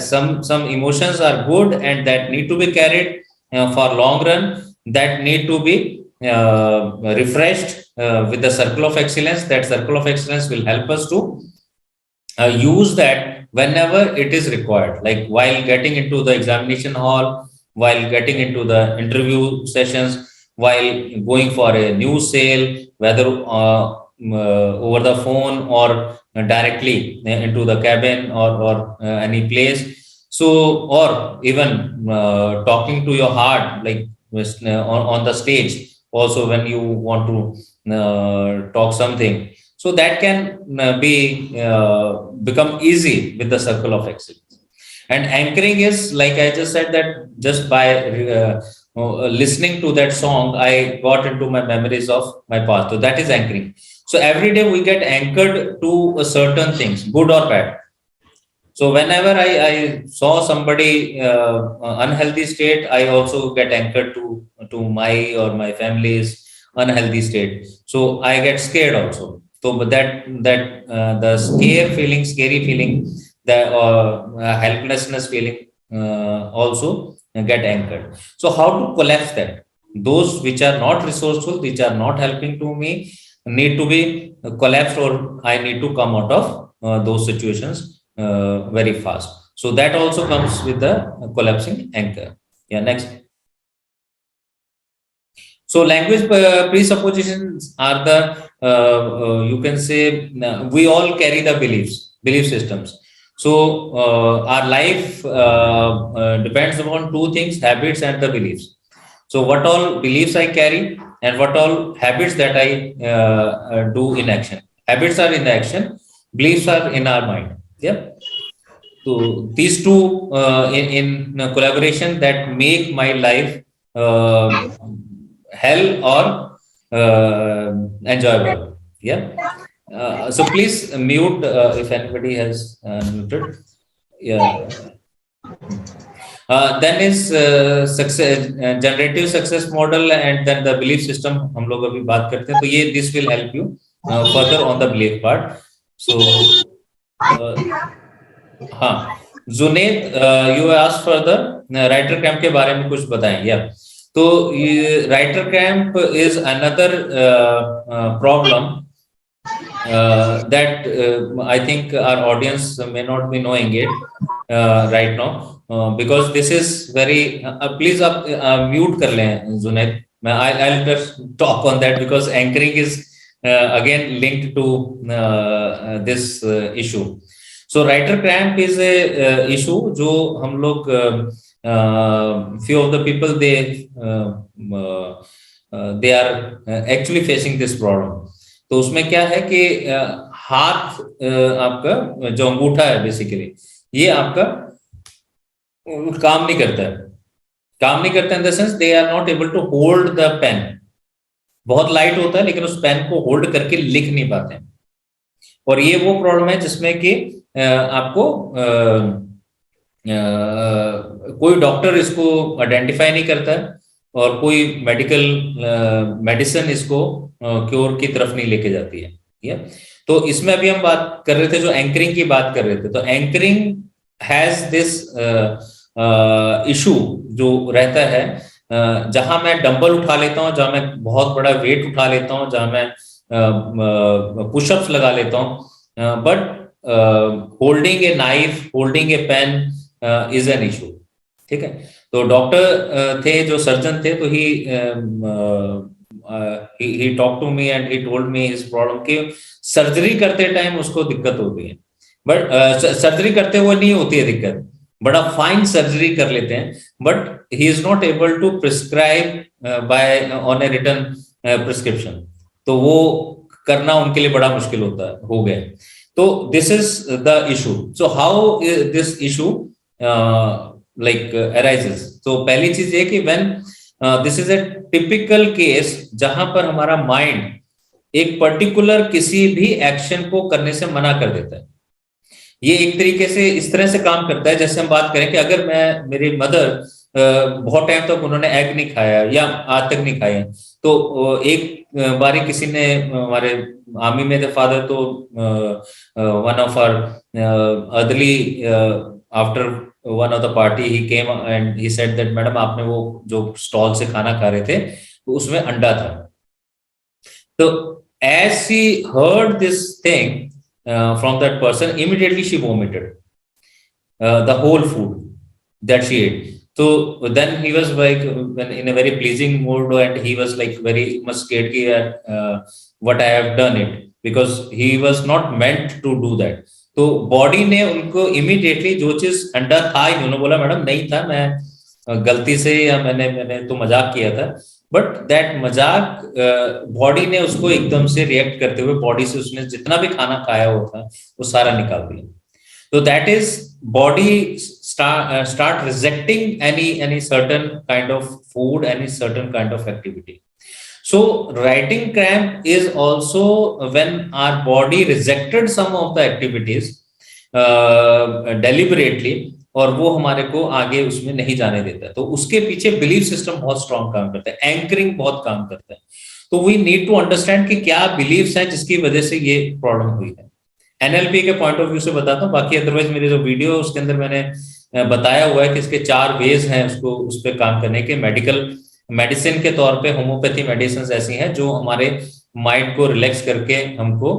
some emotions are good and that need to be carried for long run, that need to be refreshed with the circle of excellence. That circle of excellence will help us to use that whenever it is required, like while getting into the examination hall, while getting into the interview sessions, while going for a new sale, whether over the phone or directly into the cabin or any place. So, or even talking to your heart, like on the stage, also when you want to talk something. So that can become easy with the circle of excellence. And anchoring is, like I just said, that just by listening to that song, I got into my memories of my past. So that is anchoring. So every day we get anchored to certain things, good or bad. So whenever I saw somebody unhealthy state, I also get anchored to my or my family's unhealthy state. So I get scared also. So but that the scary feeling, the helplessness feeling also get anchored. So how to collapse that? Those which are not resourceful, which are not helping to me, need to be collapsed, or I need to come out of those situations very fast. So that also comes with the collapsing anchor. Yeah, next. So language presuppositions are the, you can say, we all carry the belief systems. So our life depends upon two things: habits and the beliefs. So what all beliefs I carry and what all habits that I do in action. Habits are in action, beliefs are in our mind. Yeah. So these two in collaboration that make my life uh, hell or enjoyable. Yeah. So please mute if anybody has muted. Yeah. Then is success, generative success model, and then the belief system हम लोग अभी बात करते हैं, तो ये this will help you further on the belief part. So हाँ, Junaid, you asked further writer cramp के बारे में कुछ बताएं. या तो ये writer cramp is another problem that I think our audience may not be knowing it right now, because this is very please आप mute कर लें Junaid. I'll just talk on that because anchoring is again linked to this issue. So writer cramp is a issue जो हम लोग few of the people they are actually facing this problem. तो उसमें क्या है कि हाथ आपका जो अंगूठा है बेसिकली ये आपका काम नहीं करता है. काम नहीं करता in the sense they are not able to hold the pen. बहुत लाइट होता है लेकिन उस पेन को होल्ड करके लिख नहीं पाते हैं. और ये वो प्रॉब्लम है जिसमें कि आपको कोई डॉक्टर इसको आइडेंटिफाई नहीं करता है और कोई मेडिसिन इसको क्योर की तरफ नहीं लेके जाती है. तो इसमें अभी हम बात कर रहे थे, जो एंकरिंग की बात कर रहे थे, तो एंकरिंग हैज दिस इशू जो रहता है जहां मैं डंबल उठा लेता हूं, जहां मैं बहुत बड़ा वेट उठा लेता हूं, जहां मैं पुशअप्स लगा लेता हूं, but holding a knife, holding a pen is an issue. ठीक है. तो डॉक्टर थे जो सर्जन थे, तो he talked to me and he told me his problem कि सर्जरी करते टाइम उसको दिक्कत होती है, बट सर्जरी करते हुए नहीं होती है दिक्कत, बड़ा फाइन सर्जरी कर लेते हैं, but he is not able to prescribe by on a written prescription. तो वो करना उनके लिए बड़ा मुश्किल होता है, हो गया. तो this is the issue. So how this issue like arises? तो पहली चीज ये कि when this is a typical case जहां पर हमारा माइंड एक पर्टिकुलर किसी भी एक्शन को करने से मना कर देता है. ये एक तरीके से इस तरह से काम करता है जैसे हम बात करें कि अगर मेरी मदर बहुत टाइम तक उन्होंने एग नहीं खाया या आज तक नहीं खाए, तो एक बारी किसी ने, हमारे आर्मी में थे फादर, तो one of our early after one of the party he came and he said that madam आपने वो जो स्टॉल से खाना खा रहे थे तो उसमें अंडा था. तो as she heard this thing from that person, immediately she vomited the whole food that she ate. So then he was like in a very pleasing mood and he was like very much scared कि what I have done it, because he was not meant to do that. तो body ने उनको immediately जो चीज अंडा था, इन्होंने बोला मैडम नहीं था, मैं गलती से, या मैंने तो मजाक किया था, बट दैट मजाक बॉडी ने उसको एकदम से रिएक्ट करते हुए बॉडी से उसने जितना भी खाना खाया हुआ था वो सारा निकाल दिया. तो that is body start rejecting any certain kind of food, any certain kind of activity. So writing cramp is also when our body rejected some of the activities deliberately, और वो हमारे को आगे उसमें नहीं जाने देता है. तो उसके पीछे बिलीफ सिस्टम बहुत स्ट्रॉन्ग काम करता है, एंकरिंग बहुत काम करता है. तो वी नीड टू अंडरस्टैंड कि क्या बिलीव्स हैं जिसकी वजह से ये प्रॉब्लम हुई है. एनएलपी के पॉइंट ऑफ व्यू से बताता हूँ, बाकी अदरवाइज मेरी जो वीडियो उसके अंदर मैंने बताया हुआ है कि इसके 4 वेज हैं उसको उस पर काम करने के. मेडिसिन के तौर पे होम्योपैथी मेडिसिन ऐसी हैं जो हमारे माइंड को रिलैक्स करके हमको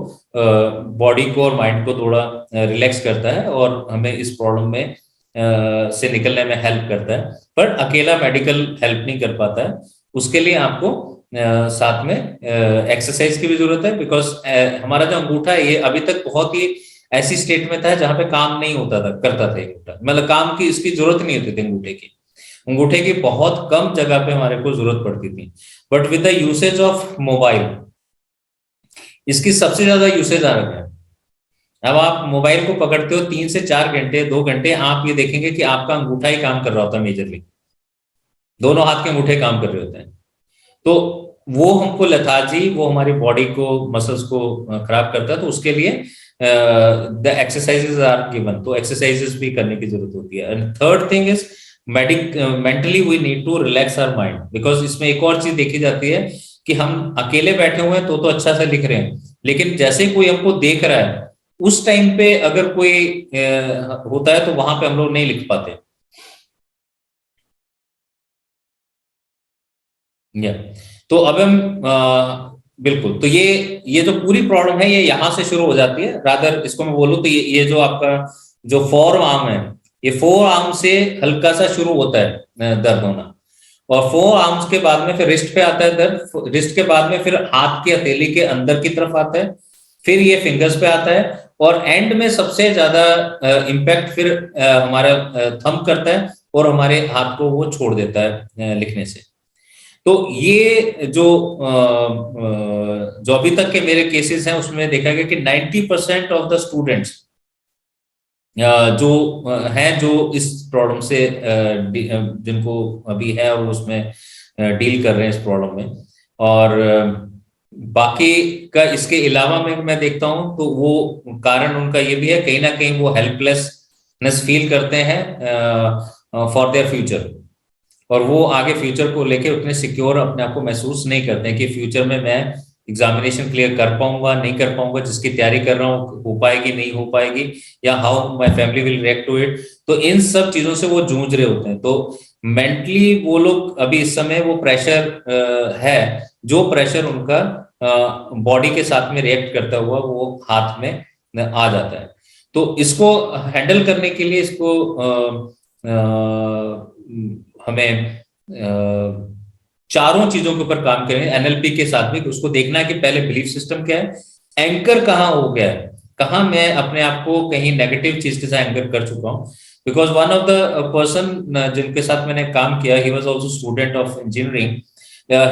बॉडी को और माइंड को थोड़ा रिलैक्स करता है और हमें इस प्रॉब्लम में से निकलने में हेल्प करता है. पर अकेला मेडिकल हेल्प नहीं कर पाता है. उसके लिए आपको साथ में एक्सरसाइज की भी जरूरत है, बिकॉज हमारा जो अंगूठा है ये अभी तक बहुत ही ऐसी स्टेट में था जहां पे काम नहीं होता था, करता था अंगूठा, मतलब काम की इसकी जरूरत नहीं होती थी अंगूठे की बहुत कम जगह पे हमारे को जरूरत पड़ती थी। But with the usage of mobile इसकी सबसे ज्यादा यूसेज आ रहा है। अब आप मोबाइल को पकड़ते हो 3 से 4 घंटे 2 घंटे, आप ये देखेंगे कि आपका अंगूठा ही काम कर रहा होता है मेजरली, दोनों हाथ के अंगूठे काम कर रहे होते हैं। तो वो हमको लेथार्जी, वो हमारी बॉडी को, मसल्स को खराब करता है। तो उसके लिए द एक्सरसाइजेज आर गिवन, तो एक्सरसाइजेस भी करने की जरूरत होती है। And third thing is mentally we need to relax our mind, because इसमें एक और चीज देखी जाती है कि हम अकेले बैठे हुए हैं तो अच्छा से लिख रहे हैं, लेकिन जैसे कोई हमको देख रहा है उस टाइम पे अगर कोई होता है तो वहां पे हम लोग नहीं लिख पाते। तो अब हम बिल्कुल, तो ये जो पूरी प्रॉब्लम है ये यहां से शुरू हो जाती है। रादर इसको मैं बोलूं तो ये जो आपका जो फोर आर्म है, ये फोर आर्म से हल्का सा शुरू होता है दर्द होना, और फोर आर्म्स के बाद में फिर रिस्ट पे आता है दर्द, रिस्ट के बाद में फिर हाथ की हथेली के अंदर की तरफ आता है, फिर ये फिंगर्स पे आता है, और एंड में सबसे ज्यादा इम्पैक्ट फिर हमारा थंब करता है और हमारे हाथ को वो छोड़ देता है लिखने से। तो ये जो अभी तक के मेरे केसेस हैं उसमें देखा गया कि 90% ऑफ द स्टूडेंट्स जो हैं जो इस प्रॉब्लम से जिनको अभी है और उसमें डील कर रहे हैं इस प्रॉब्लम में, और बाकी का इसके अलावा मैं देखता हूं तो वो कारण उनका ये भी है, कहीं ना कहीं वो हेल्पलेसनेस फील करते हैं फॉर देयर फ्यूचर, और वो आगे फ्यूचर को लेके उतने सिक्योर अपने आप को महसूस नहीं करते हैं कि फ्यूचर में मैं एग्जामिनेशन क्लियर कर पाऊंगा नहीं कर पाऊंगा, जिसकी तैयारी कर रहा हूँ हो पाएगी नहीं हो पाएगी, या how my family will react to it. तो इन सब चीजों से वो जूझ रहे होते हैं। तो मेंटली वो लोग अभी इस समय वो प्रेशर है, जो प्रेशर उनका बॉडी के साथ में रिएक्ट करता हुआ वो हाथ में आ जाता है। तो इसको हैंडल करने के लिए इसको हमें चारों चीजों के ऊपर काम करें एनएलपी के साथ में। उसको देखना है कि पहले बिलीफ सिस्टम क्या है, एंकर कहाँ हो गया है, कहाँ मैं अपने आप को कहीं नेगेटिव चीज के साथ एंकर कर चुका हूँ। Because one of the person जिनके साथ मैंने काम किया, he was also student of engineering,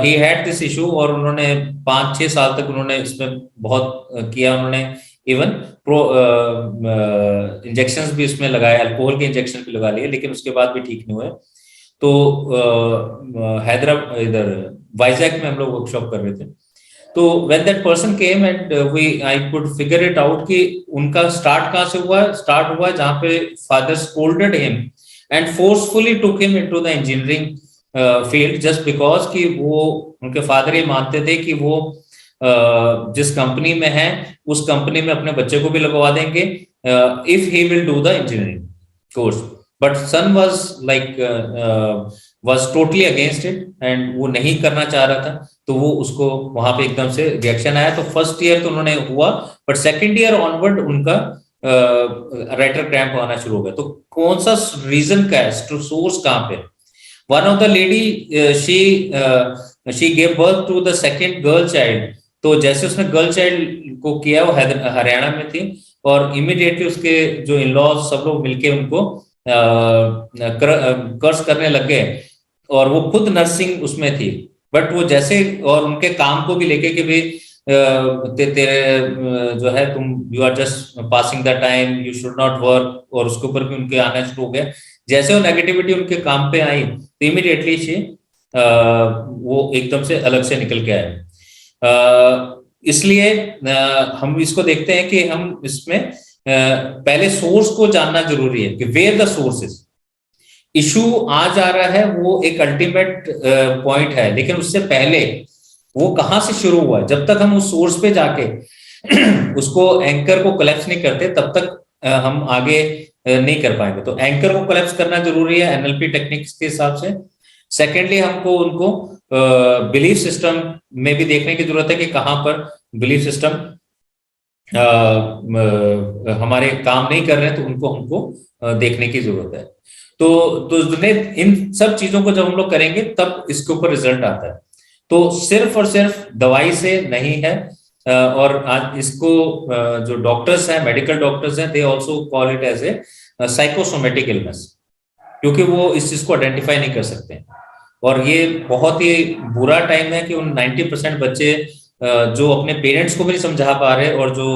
he had this issue, और उन्होंने 5-6 साल तक उन्होंने इसमें बहुत किया। उन्होंने इवन इंजेक्शंस भी इसमें लगाए, अल्कोहल के इंजेक्शन भी लगा लिए, लेकिन उसके बाद भी ठीक नहीं हुए। तो हैदराबाद इधर वाइजैक में हम लोग वर्कशॉप कर रहे थे। तो when that person came and I could figure it out कि उनका स्टार्ट कहाँ से हुआ। स्टार्ट हुआ जहाँ पे father scolded him and forcefully took him into the engineering field, just because कि वो उनके फादर ये मानते थे कि वो जिस कंपनी में है उस कंपनी में अपने बच्चे को भी लगवा देंगे if he will do the engineering course. But son was totally against it and वो नहीं करना चाह रहा था। तो वो उसको वहां पे एकदम से रिएक्शन आया। तो फर्स्ट ईयर तो उन्होंने हुआ, बट सेकंड ईयर ऑनवर्ड उनका राइटर क्रैम्प आना शुरू हो गया। तो कौन सा रीजन का है, सोर्स कहाँ पे? One of the lady she gave birth to the second girl child. तो जैसे उसने गर्ल चाइल्ड को किया, वो हरियाणा में थी, और इमीडिएटली उसके जो इन लॉज सब लोग मिलके उनको कर्ज करने लग गए, और वो खुद नर्सिंग उसमें थी। बट वो जैसे, और उनके काम को भी लेके कि भाई तेरे जो है तुम you are just passing the time, you should not work, और उसके ऊपर भी उनके आना शुरू हो गया। जैसे वो नेगेटिविटी उनके काम पे आई तो इमीडिएटली से वो एकदम से अलग से निकल के आए। इसलिए हम इसको देखते हैं कि हम इसमें पहले सोर्स को जानना जरूरी है कि where the source is. Issue आ जा रहा है वो एक अल्टीमेट पॉइंट है, लेकिन उससे पहले वो कहां से शुरू हुआ है, जब तक हम उस सोर्स पे जाके उसको एंकर को कोलैप्स नहीं करते तब तक हम आगे नहीं कर पाएंगे। तो एंकर को कोलैप्स करना जरूरी है एनएलपी टेक्निक्स के हिसाब से। सेकेंडली हमको उनको बिलीफ सिस्टम में भी देखने की जरूरत है कि कहां पर बिलीफ सिस्टम हमारे काम नहीं कर रहे हैं, तो उनको हमको देखने की जरूरत है। तो इन सब चीजों को जब हम लोग करेंगे तब इसके ऊपर रिजल्ट आता है। तो सिर्फ और सिर्फ दवाई से नहीं है। और आज इसको जो डॉक्टर्स हैं, मेडिकल डॉक्टर्स हैं, they also call it as a psychosomatic illness, क्योंकि वो इस चीज को आइडेंटिफाई नहीं कर सकते हैं। और ये बहुत ही बुरा टाइम है कि उन 90% बच्चे जो अपने पेरेंट्स को भी नहीं समझा पा रहे, और जो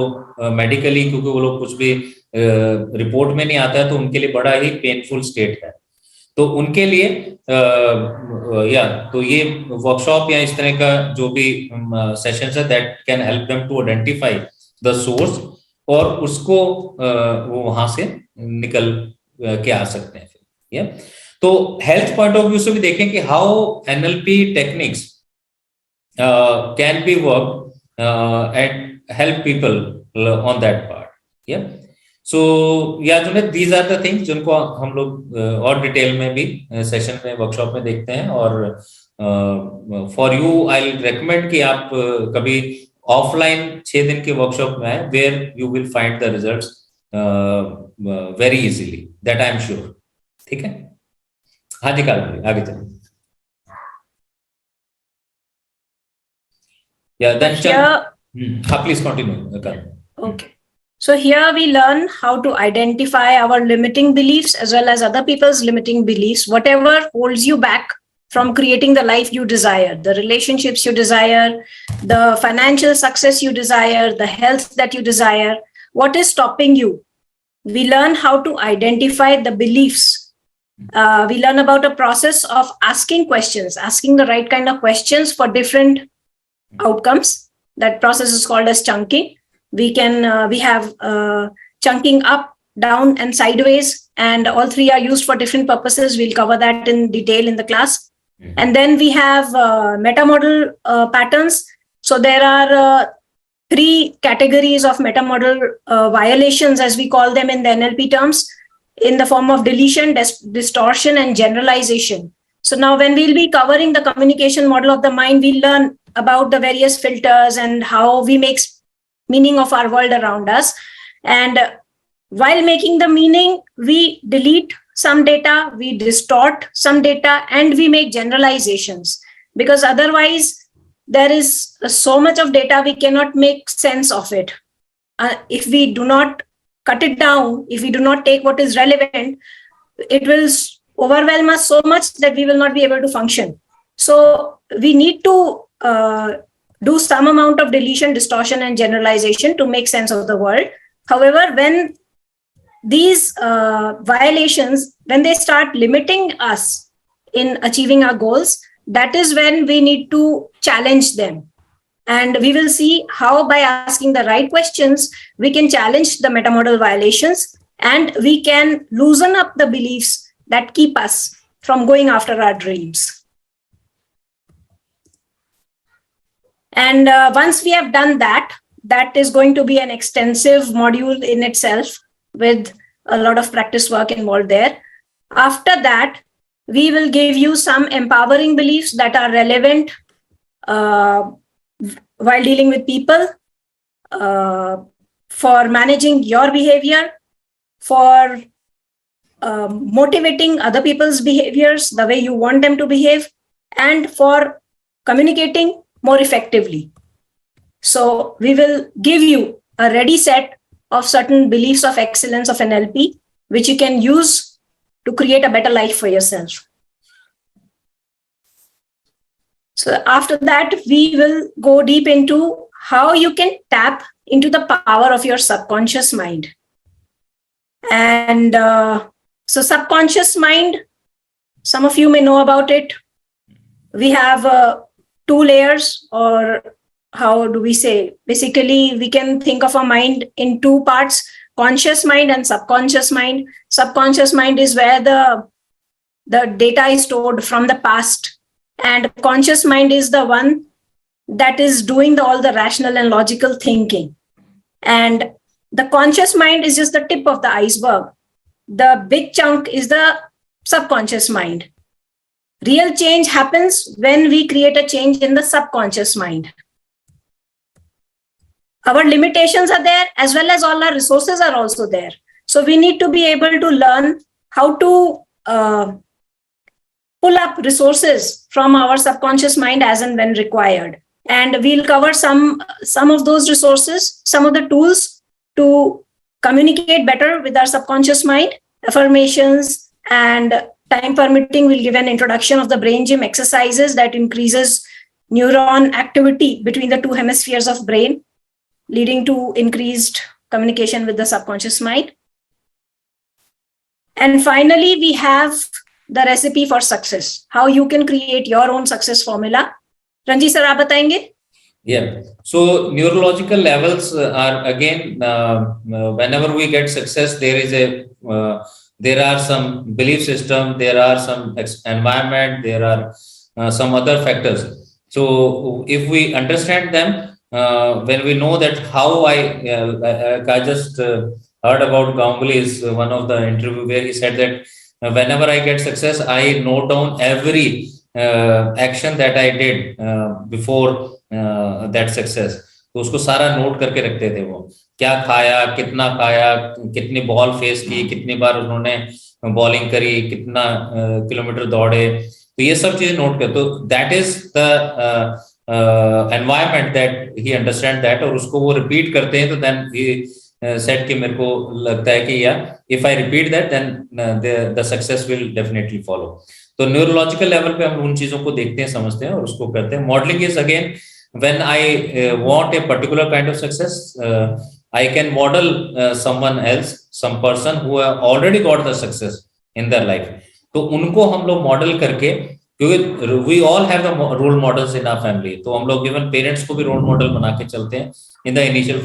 मेडिकली क्योंकि वो लोग कुछ भी रिपोर्ट में नहीं आता है, तो उनके लिए बड़ा ही पेनफुल स्टेट है। तो उनके लिए तो ये वर्कशॉप या इस तरह का जो भी सेशंस है, that can help them to identify the source, और उसको वो वहां से निकल के आ सकते हैं फिर। तो हेल्थ पॉइंट ऑफ व्यू से भी देखें कि how NLP techniques can be work and help people on that part. So these are the things जिनको हम लोग और डिटेल में भी सेशन में, वर्कशॉप में देखते हैं। और फॉर यू आई रेकमेंड कि आप कभी ऑफलाइन 6 दिन के वर्कशॉप में आए, where you will find the results very easily, that I am sure. ठीक है, हाँ जी काल, आगे चलिए। हाँ प्लीज कंटिन्यू काल। Okay. So here we learn how to identify our limiting beliefs as well as other people's limiting beliefs, whatever holds you back from creating the life you desire, the relationships you desire, the financial success you desire, the health that you desire. What is stopping you? We learn how to identify the beliefs. We learn about a process of asking questions, asking the right kind of questions for different outcomes. That process is called as chunking. We have chunking up, down, and sideways, and all three are used for different purposes. We'll cover that in detail in the class. And then we have metamodal patterns. So there are 3 categories of metamodal violations, as we call them in the NLP terms, in the form of deletion, distortion, and generalization. So now when we'll be covering the communication model of the mind, we'll learn about the various filters and how we make meaning of our world around us. And while making the meaning, we delete some data, we distort some data, and we make generalizations, because otherwise there is so much of data we cannot make sense of it. If we do not cut it down, if we do not take what is relevant, it will overwhelm us so much that we will not be able to function. So we need to do some amount of deletion, distortion, and generalization to make sense of the world. However, when these violations, when they start limiting us in achieving our goals, that is when we need to challenge them. And we will see how, by asking the right questions, we can challenge the metamodal violations, and we can loosen up the beliefs that keep us from going after our dreams. And once we have done that, that is going to be an extensive module in itself with a lot of practice work involved there. After that, we will give you some empowering beliefs that are relevant while dealing with people, for managing your behavior, for motivating other people's behaviors the way you want them to behave, and for communicating more effectively. So we will give you a ready set of certain beliefs of excellence of NLP, which you can use to create a better life for yourself. So after that, we will go deep into how you can tap into the power of your subconscious mind. And so subconscious mind, some of you may know about it. We have 2 layers, or how do we say? Basically, we can think of a mind in 2 parts: conscious mind and subconscious mind. Subconscious mind is where the data is stored from the past, and conscious mind is the one that is doing all the rational and logical thinking. And the conscious mind is just the tip of the iceberg. The big chunk is the subconscious mind. Real change happens when we create a change in the subconscious mind. Our limitations are there, as well as all our resources are also there. So we need to be able to learn how to pull up resources from our subconscious mind as and when required. And we'll cover some of those resources, some of the tools to communicate better with our subconscious mind, affirmations, and time permitting, we'll give an introduction of the brain gym exercises that increases neuron activity between the two hemispheres of brain, leading to increased communication with the subconscious mind. And finally, we have the recipe for success, how you can create your own success formula. Ranji sir, आप बताएंगे? Yeah. So neurological levels are again, whenever we get success, there are some belief system, there are some environment, there are some other factors. So if we understand them, when we know that how I just heard about Ganguly's one of the interview where he said that whenever I get success, I note down every action that I did before that success. तो उसको सारा note करके रखते थे वो, क्या खाया, कितनी बॉल फेस की, कितनी बार उन्होंने बॉलिंग करी, कितना किलोमीटर दौड़े, तो ये सब चीजें नोट कर, तो that is the environment that he understand that, और उसको वो रिपीट करते हैं, तो देन ही सेड कि मेरे को लगता है कि या if I repeat that then the success will definitely follow. तो न्यूरोलॉजिकल लेवल पे हम उन चीजों को देखते हैं, समझते हैं और उसको करते हैं. Modelling is again when I want a particular kind of success, I can model someone else, some person who have already got the success in their life. तो उनको हम लोग मॉडल करके, क्योंकि we all have the role models in our family, तो हम लोग even parents को भी रोल मॉडल बना के चलते हैं in the initial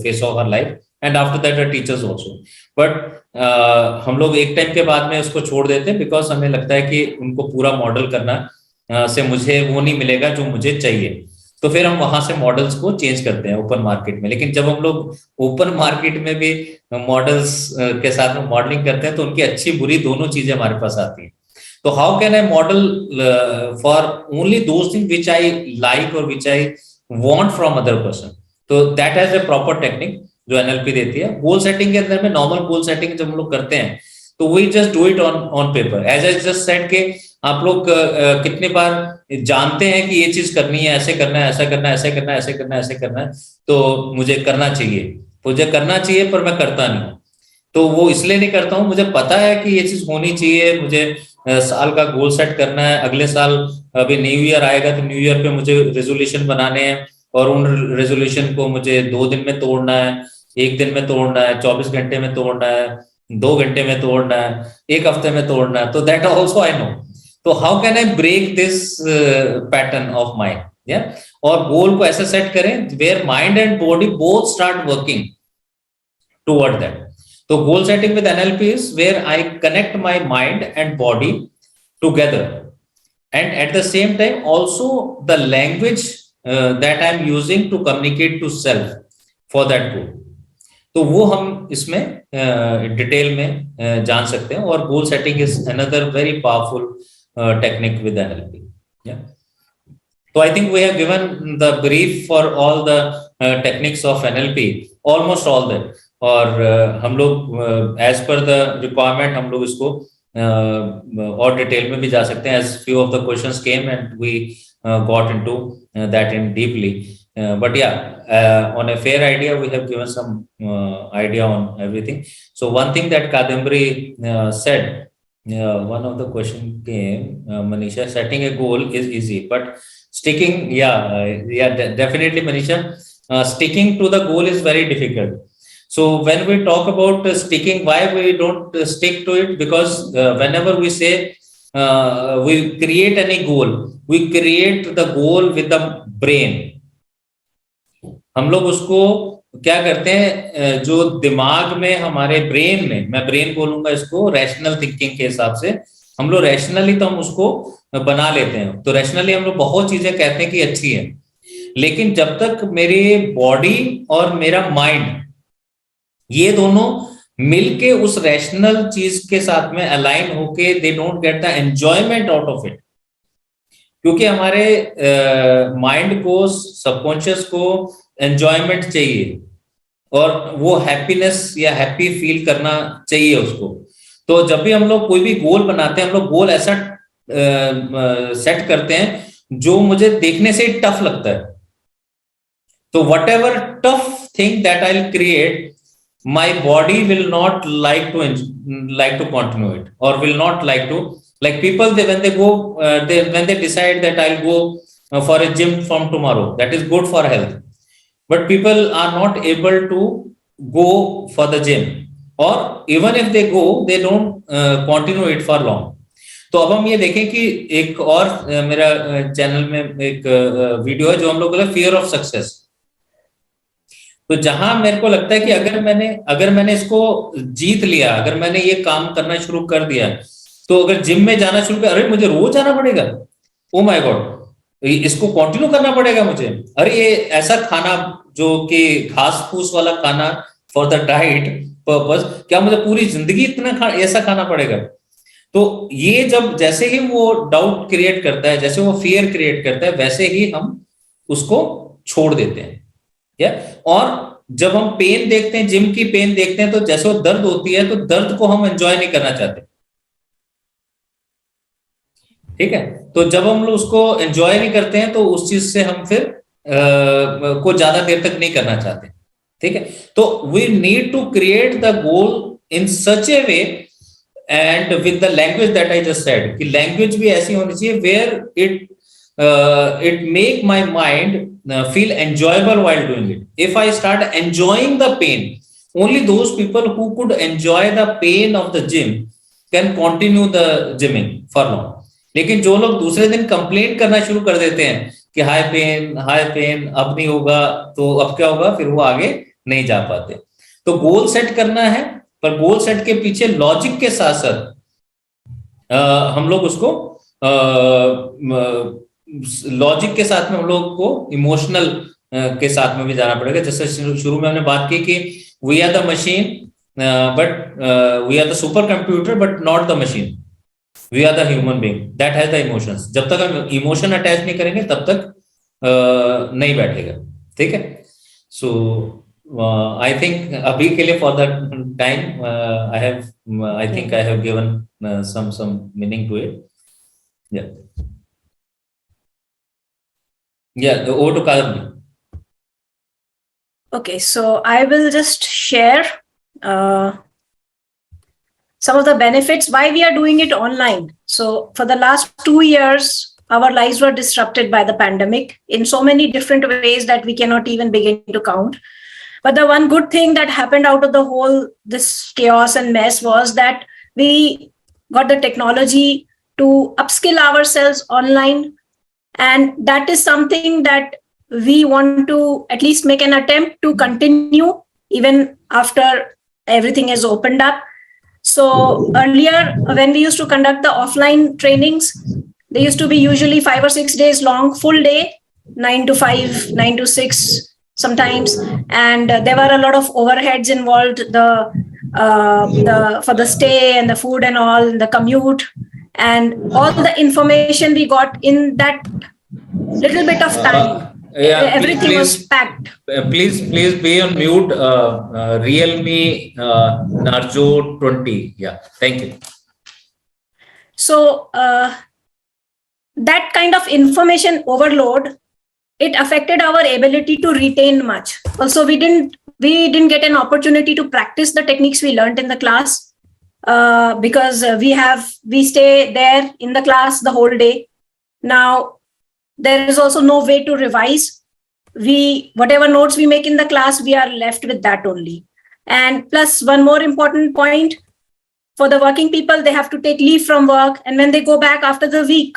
phase of our life, and after that the teachers also. But हम लोग एक टाइम के बाद में उसको छोड़ देते हैं, बिकॉज हमें लगता है कि उनको पूरा मॉडल करना से मुझे वो नहीं मिलेगा जो मुझे चाहिए, तो फिर हम वहां से मॉडल्स को चेंज करते हैं ओपन मार्केट में. लेकिन जब हम लोग ओपन मार्केट में भी मॉडल्स के साथ में मॉडलिंग करते हैं, तो उनकी अच्छी बुरी दोनों चीजें हमारे पास आती हैं. तो how can I model for only those thing which I like और which I want from other person. तो that has a proper technique जो एनएलपी देती है. गोल सेटिंग के अंदर में नॉर्मल गोल सेटिंग जब हम लोग करते हैं, तो we just do it on paper. As I just said के आप लोग कितने बार जानते हैं कि ये चीज करनी है, ऐसे करना है, ऐसा करना है, ऐसे करना है, ऐसे करना है, ऐसे करना है, तो मुझे करना चाहिए पर मैं करता नहीं. तो वो इसलिए नहीं करता हूँ, मुझे पता है कि ये चीज होनी चाहिए, मुझे साल का गोल सेट करना है, अगले साल अभी न्यू ईयर आएगा, तो न्यू ईयर पे मुझे रेजोल्यूशन बनाने हैं, और उन रेजोल्यूशन को मुझे 2 दिन में तोड़ना है, 1 दिन में तोड़ना है, 24 घंटे में तोड़ना है, 2 घंटे में तोड़ना है, 1 हफ्ते में तोड़ना है. तो दैट ऑल्सो आई नो. तो how can I break this pattern of mind, या, और गोल को ऐसे सेट करें where mind and body both start working toward that. तो goal setting with NLP is where I connect my mind and body together, and at the same time also the language that I am using to communicate to self for that goal. तो वो हम इसमें detail में जान सकते हैं. और goal setting is another very powerful technique with NLP. Yeah. So I think we have given the brief for all the techniques of NLP, almost all that. और हम लोग as per the requirement हम लोग इसको और detail में भी जा सकते हैं, as few of the questions came and we got into that in deeply. But yeah, on a fair idea, we have given some idea on everything. So one thing that Kadambari said, one of the question came, Manisha, setting a goal is easy, but sticking, definitely Manisha, sticking to the goal is very difficult. So when we talk about sticking, why we don't stick to it? Because whenever we say we create any goal, we create the goal with the brain. हम लोग उसको क्या करते हैं, जो दिमाग में हमारे ब्रेन में, मैं ब्रेन बोलूंगा इसको रैशनल थिंकिंग के हिसाब से, हम लोग रैशनली तो हम उसको बना लेते हैं. तो रैशनली हम लोग बहुत चीजें कहते हैं कि अच्छी है, लेकिन जब तक मेरी बॉडी और मेरा माइंड ये दोनों मिलके उस रैशनल चीज के साथ में अलाइन होके they don't get the enjoyment out of it. क्योंकि हमारे माइंड को, सबकॉन्शियस को एंजॉयमेंट चाहिए, और वो हैप्पीनेस या हैप्पी फील करना चाहिए उसको. तो जब भी हम लोग कोई भी गोल बनाते हैं, हम लोग गोल ऐसा सेट करते हैं जो मुझे देखने से टफ लगता है. तो whatever tough thing that I'll create, my body will not like to continue it, or will not like to, like people, when they go, when they decide that I'll go for a gym from tomorrow, that is good for health, but people are not able to go for the gym, or even if they go, they don't continue it for long. तो अब हम ये देखें कि एक और मेरा channel में एक वीडियो है जो हम लोग बोले फियर ऑफ सक्सेस. तो जहां मेरे को लगता है कि अगर मैंने इसको जीत लिया, अगर मैंने ये काम करना शुरू कर दिया, तो अगर जिम में जाना शुरू कर, अरे मुझे रोज जाना पड़ेगा, ओ माय गॉड, इसको कंटिन्यू करना पड़ेगा मुझे, अरे ये ऐसा खाना जो कि घास फूस वाला खाना फॉर द डाइट पर्पस, क्या मुझे पूरी जिंदगी इतना ऐसा खाना पड़ेगा. तो ये जब जैसे ही वो डाउट क्रिएट करता है, जैसे वो फियर क्रिएट करता है, वैसे ही हम उसको छोड़ देते हैं. और जब हम पेन देखते हैं, जिम की पेन देखते हैं, तो जैसे वो दर्द होती है, तो दर्द को हम एंजॉय नहीं करना चाहते. ठीक है, तो जब हम लोग उसको एंजॉय नहीं करते हैं, तो उस चीज से हम फिर को ज्यादा देर तक नहीं करना चाहते. ठीक है, तो we need to create the goal in such a way and with the language that I just said, कि लैंग्वेज भी ऐसी होनी चाहिए where it make my mind feel enjoyable while doing it. If I start enjoying the pain, only those people who could enjoy the pain of the gym can continue the gymming for long. लेकिन जो लोग दूसरे दिन complaint करना शुरू कर देते हैं कि हाई पेन, अब नहीं होगा, तो अब क्या होगा, फिर वो आगे नहीं जा पाते. तो गोल सेट करना है, पर गोल सेट के पीछे लॉजिक के साथ साथ हम लोग उसको लॉजिक के साथ में हम लोग को इमोशनल के साथ में भी जाना पड़ेगा. जैसे शुरू में हमने बात की कि we are the machine, but we are the super computer but not the machine, we are the human being that has the emotions. जब तक हम इमोशन अटैच नहीं करेंगे तब तक नहीं बैठेगा. ठीक है, सो आई थिंक अभी के लिए for the time I think I have given some meaning to it. Yeah, over to Kadambi. Okay, so I will just share some of the benefits why we are doing it online. So for the last 2 years, our lives were disrupted by the pandemic in so many different ways that we cannot even begin to count. But the one good thing that happened out of the whole this chaos and mess was that we got the technology to upskill ourselves online. And that is something that we want to at least make an attempt to continue even after everything is opened up. So earlier, when we used to conduct the offline trainings, they used to be usually 5 or 6 days long, full day, 9 to 5, 9 to 6 sometimes. And there were a lot of overheads involved, for the stay and the food and all, and the commute. And all the information we got in that little bit of time, everything was packed. Please be on mute. Realme Narzo 20. Yeah, thank you. So that kind of information overload, it affected our ability to retain much. Also, we didn't get an opportunity to practice the techniques we learned in the class. Because we stay there in the class the whole day. Now there is also no way to revise. Whatever notes we make in the class, we are left with that only. And plus, one more important point, for the working people, they have to take leave from work, and when they go back after the week,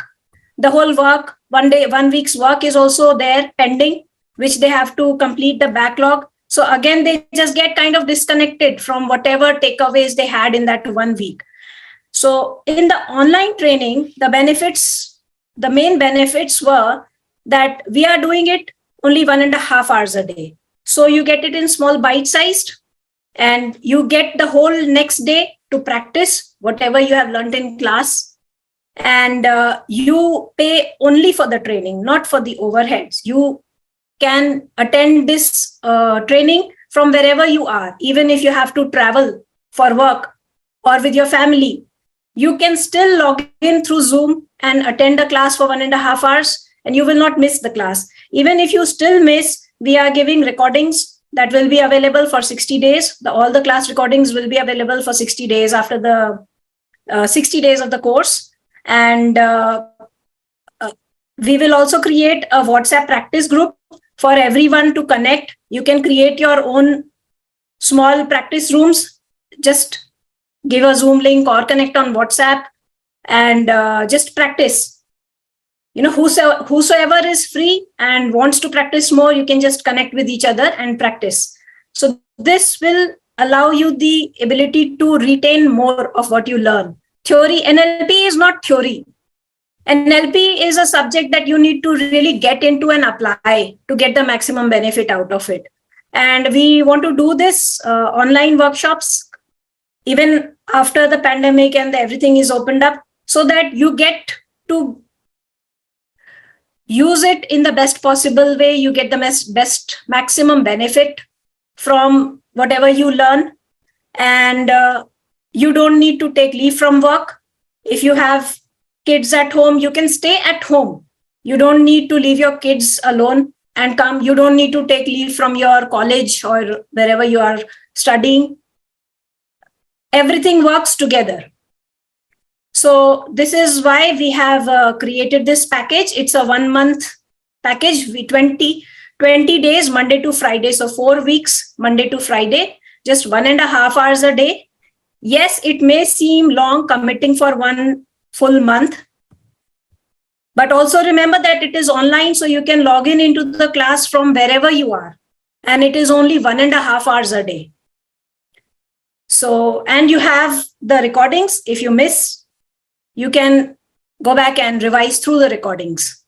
the whole work, 1 week's work is also there pending, which they have to complete the backlog. So again, they just get kind of disconnected from whatever takeaways they had in that 1 week. So in the online training, the main benefits were that we are doing it only 1.5 hours a day. So you get it in small bite-sized, and you get the whole next day to practice whatever you have learned in class. And you pay only for the training, not for the overheads. You can attend this training from wherever you are, even if you have to travel for work or with your family. you can still log in through Zoom and attend a class for 1.5 hours, and you will not miss the class. Even if you still miss, we are giving recordings that will be available for 60 days. All the class recordings will be available for 60 days after the 60 days of the course. And we will also create a WhatsApp practice group for everyone to connect. You can create your own small practice rooms. Just give a Zoom link or connect on WhatsApp and just practice. Whosoever is free and wants to practice more, you can just connect with each other and practice. So this will allow you the ability to retain more of what you learn. Theory, NLP is not theory. NLP is a subject that you need to really get into and apply to get the maximum benefit out of it. And we want to do this online workshops even after the pandemic and everything is opened up, so that you get to use it in the best possible way. You get the best maximum benefit from whatever you learn. And you don't need to take leave from work. If you have kids at home, you can stay at home. You don't need to leave your kids alone and come. You don't need to take leave from your college or wherever you are studying. Everything works together. So this is why we have created this package. It's a 1 month package. 20 days, Monday to Friday. So 4 weeks, Monday to Friday, just 1.5 hours a day. Yes, it may seem long committing for 1 full month, but also remember that it is online, so you can log in into the class from wherever you are. And it is only 1.5 hours a day. So, and you have the recordings. If you miss, you can go back and revise through the recordings.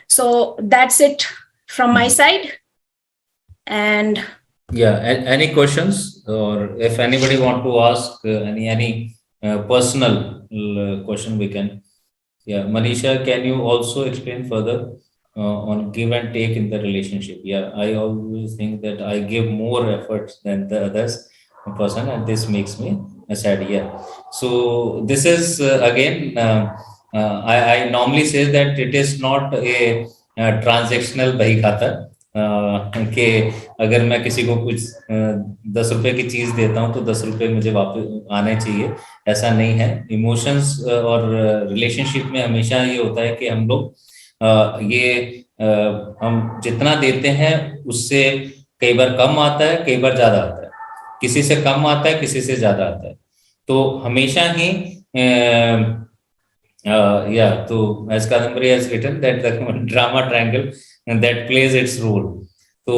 So that's it from my side. And yeah, any questions, or if anybody want to ask any personal question, we can. Yeah, Manisha, can you also explain further on give and take in the relationship? Yeah, I always think that I give more efforts than the others person, and this makes me sad. Yeah, so this is again I normally say that it is not a transactional बही खाता कि अगर मैं किसी को कुछ 10 रुपए की चीज देता हूं तो 10 रुपए मुझे वापस आने चाहिए, ऐसा नहीं है. इमोशंस और रिलेशनशिप में हमेशा ये होता है कि हम लोग हम जितना देते हैं उससे कई बार कम आता है, कई बार ज्यादा आता है, किसी से कम आता है, किसी से ज्यादा आता है. तो हमेशा ही तो as Kadambari has written that the drama triangle that plays its role. तो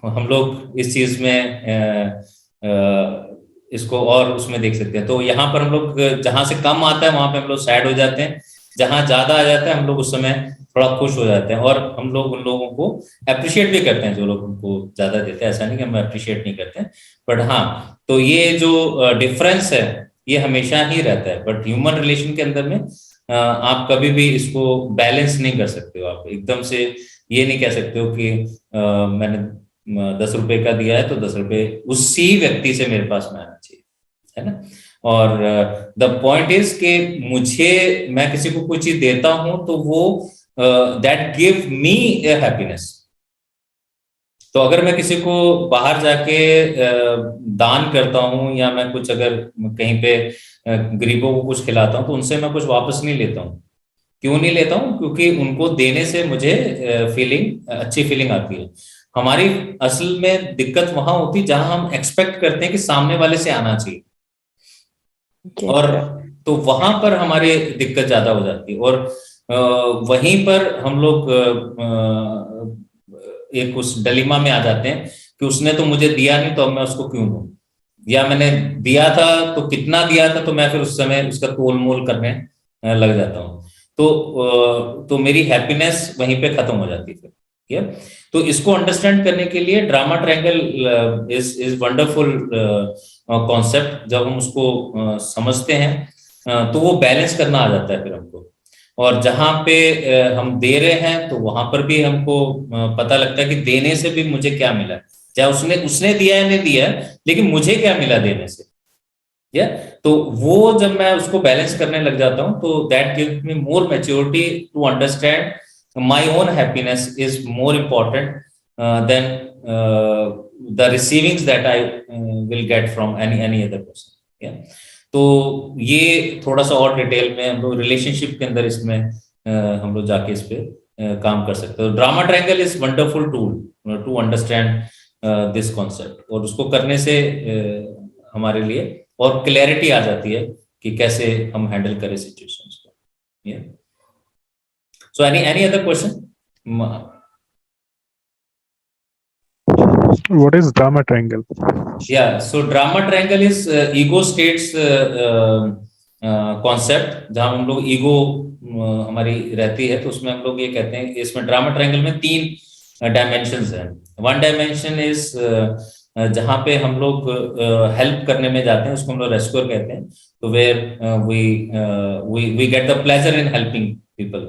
हम लोग इस चीज में इसको और उसमें देख सकते हैं. तो यहाँ पर हम लोग जहां से कम आता है वहां पे हम लोग सैड हो जाते हैं, जहां ज्यादा आ जाता है हम लोग उस समय थोड़ा खुश हो जाते हैं, और हम लोग उन लोगों को अप्रिशिएट भी करते हैं जो लोग उनको ज्यादा देते हैं. ऐसा नहीं कि हम अप्रिशिएट नहीं करते हैं, बट हाँ, तो ये जो डिफरेंस है ये हमेशा ही रहता है. बट ह्यूमन रिलेशन के अंदर में आप कभी भी इसको बैलेंस नहीं कर सकते हो. आप एकदम से ये नहीं कह सकते हो कि मैंने 10 रुपए का दिया है तो 10 रुपए उसी व्यक्ति से मेरे पास में आना चाहिए, है ना. और द पॉइंट इज कि मैं किसी को कोई चीज देता हूं तो वो that give me A happiness. तो अगर मैं किसी को बाहर जाके दान करता हूं या मैं कुछ अगर कहीं पे गरीबों को कुछ खिलाता हूं तो उनसे मैं कुछ वापस नहीं लेता हूं. क्यों नहीं लेता हूं? क्योंकि उनको देने से मुझे अच्छी फीलिंग आती है. हमारी असल में दिक्कत वहां होती है जहां हम एक्सपेक्ट करते हैं कि सामने वाले से आना चाहिए, और तो वहां पर हमारी दिक्कत ज्यादा हो जाती है. और वहीं पर हम लोग एक उस डिलेमा में आ जाते हैं कि उसने तो मुझे दिया नहीं तो अब मैं उसको क्यों दूं, या मैंने दिया था तो कितना दिया था, तो मैं फिर उस समय उसका तोल मोल करने लग जाता हूँ. तो मेरी हैप्पीनेस वहीं पे खत्म हो जाती है. ठीक है, तो इसको अंडरस्टैंड करने के लिए drama triangle is wonderful concept. जब हम उसको समझते हैं तो वो बैलेंस करना आ जाता है फिर हमको. और जहां पे हम दे रहे हैं तो वहां पर भी हमको पता लगता है कि देने से भी मुझे क्या मिला, चाहे उसने दिया है नहीं दिया है, लेकिन मुझे क्या मिला देने से. तो वो जब मैं उसको बैलेंस करने लग जाता हूँ तो that gives me more maturity to understand my own happiness is more important than the receivings that I will get from any other person. तो ये थोड़ा सा और डिटेल में हम लोग रिलेशनशिप के अंदर इसमें हम लोग जाके इस पे काम कर सकते हैं। Drama triangle is wonderful tool to understand this concept, और उसको करने से हमारे लिए और क्लैरिटी आ जाती है कि कैसे हम हैंडल करें सिचुएशंस को। So any other question? What is drama triangle? So drama triangle is ego states concept, जहां हम लोग ईगो हमारी रहती है, तो उसमें हम लोग ये कहते हैं कि इसमें ड्रामा ट्रायंगल में 3 डायमेंशंस हैं। वन डायमेंशन इज जहां पे हम लोग हेल्प करने में जाते हैं, उसको हम लोग रेस्क्यूअर कहते हैं, तो where we get the pleasure in helping people.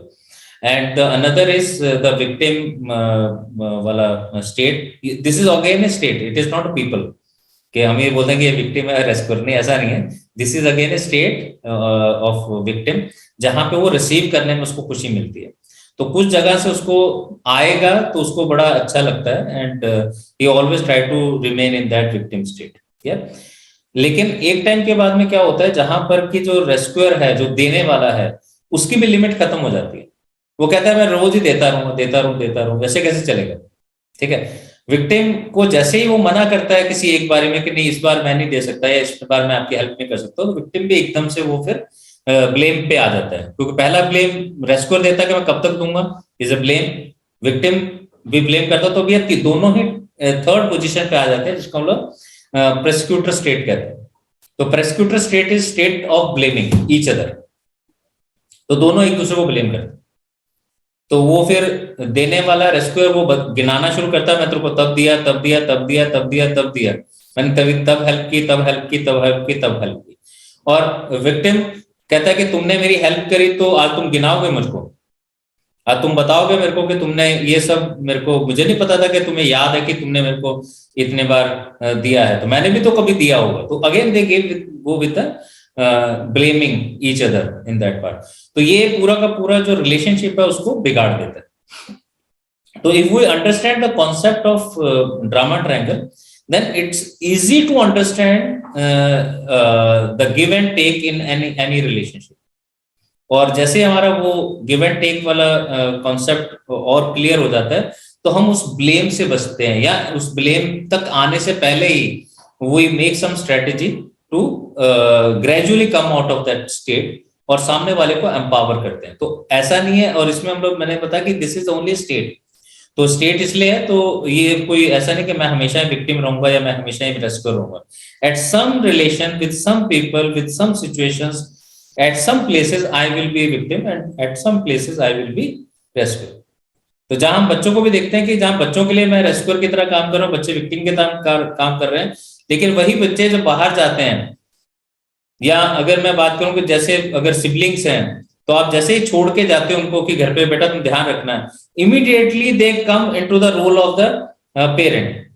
And the another is the victim वाला state. This is again a state, it is not a people कि हम ये बोलते हैं कि ये विक्टिम है रेस्क्यूअर, नहीं, ऐसा नहीं है। This is again a state of victim, जहां पे वो रिसीव करने में उसको खुशी मिलती है। तो कुछ जगह से उसको आएगा तो उसको बड़ा अच्छा लगता है, and he always try to remain in that victim state. लेकिन एक टाइम के बाद में क्या होता है, जहां पर कि जो रेस्क्यूअर है, जो देने वाला है, उसकी भी लिमिट खत्म हो जाती है। वो कहता है मैं रोज ही देता रहूं, वैसे कैसे चलेगा, ठीक है। विक्टिम को जैसे ही वो मना करता है किसी एक बारे में कि नहीं, इस बार मैं नहीं दे सकता, या इस बार मैं आपकी हेल्प नहीं कर सकता, तो विक्टिम भी एकदम से वो फिर ब्लेम पे आ जाता है, क्योंकि पहला ब्लेम रेस्क्यूअर देता है कि मैं कब तक दूंगा, इज अ ब्लेम। विक्टिम भी ब्लेम करता, तो भी दोनों ही थर्ड पोजीशन पे आ जाते हैं, जिसको हम लोग प्रोसिक्यूटर स्टेट कहते हैं। तो prosecutor state is state of blaming each other, तो दोनों एक दूसरे को ब्लेम करते हैं। तो वो फिर देने वाला रेस्क्यूअर वो गिनाना शुरू करता है, मैं तेरे को तब दिया, मैंने तभी तब हेल्प की। और विक्टिम कहता है कि तुमने मेरी हेल्प करी, तो आज तुम गिनाओगे मुझको, आज तुम बताओगे मेरे को कि तुमने ये सब, मेरे को मुझे नहीं पता था कि तुम्हें याद है कि तुमने मेरे को इतने बार दिया है, तो मैंने भी तो कभी दिया होगा। तो again they go with the blaming each other in that part. तो ये पूरा का पूरा जो रिलेशनशिप है उसको बिगाड़ देता है। तो if we understand the concept of drama triangle, then it's easy to understand the give and take in any relationship। और जैसे हमारा वो गिव एंड टेक वाला कॉन्सेप्ट और क्लियर हो जाता है, तो हम उस ब्लेम से बचते हैं, या उस ब्लेम तक आने से पहले ही we make some strategy to gradually come out of that state, और सामने वाले को एम्पावर करते हैं। तो ऐसा नहीं है, और इसमें हम लोग, मैंने बताया कि दिस इज ओनली स्टेट। तो स्टेट इसलिए है, तो ये कोई ऐसा नहीं कि मैं हमेशा ही विक्टिम रहूंगा या मैं हमेशा ही रेस्क्यूअर रहूंगा। At some relation with some people, with some situations, at some places I will be victim, and at some places I will be rescuer. तो जहां हम बच्चों को भी देखते हैं कि जहां बच्चों के लिए मैं रेस्क्यूअर की तरह काम कर रहा हूँ, बच्चे विक्टिम के काम कर रहे हैं, लेकिन वही बच्चे जब बाहर जाते हैं, या अगर मैं बात करूं कि जैसे अगर सिबलिंग्स हैं, तो आप जैसे ही छोड़ के जाते हो उनको कि घर पे बेटा तुम ध्यान रखना है, immediately they come into the role of the parent.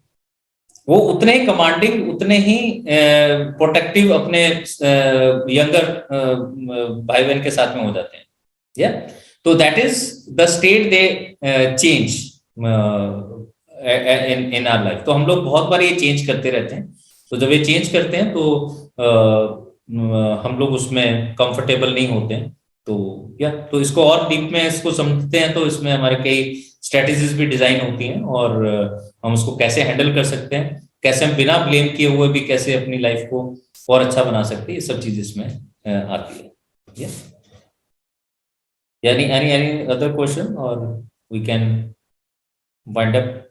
वो उतने ही कमांडिंग, उतने ही प्रोटेक्टिव अपने यंगर भाई बहन के साथ में हो जाते हैं। या तो that is the state they change in our life. तो हम लोग बहुत बार ये चेंज करते रहते हैं। तो जब ये चेंज करते हैं तो हम लोग उसमें कंफर्टेबल नहीं होते हैं। तो इसको और डीप में इसको समझते हैं, तो इसमें हमारे कई स्ट्रेटेजीज भी डिजाइन होती हैं, और हम उसको कैसे हैंडल कर सकते हैं, कैसे हम बिना ब्लेम किए हुए भी कैसे अपनी लाइफ को और अच्छा बना सकते हैं, ये सब चीज इसमें आती है। एनी अदर क्वेश्चन, और वी कैन वाइंड अप।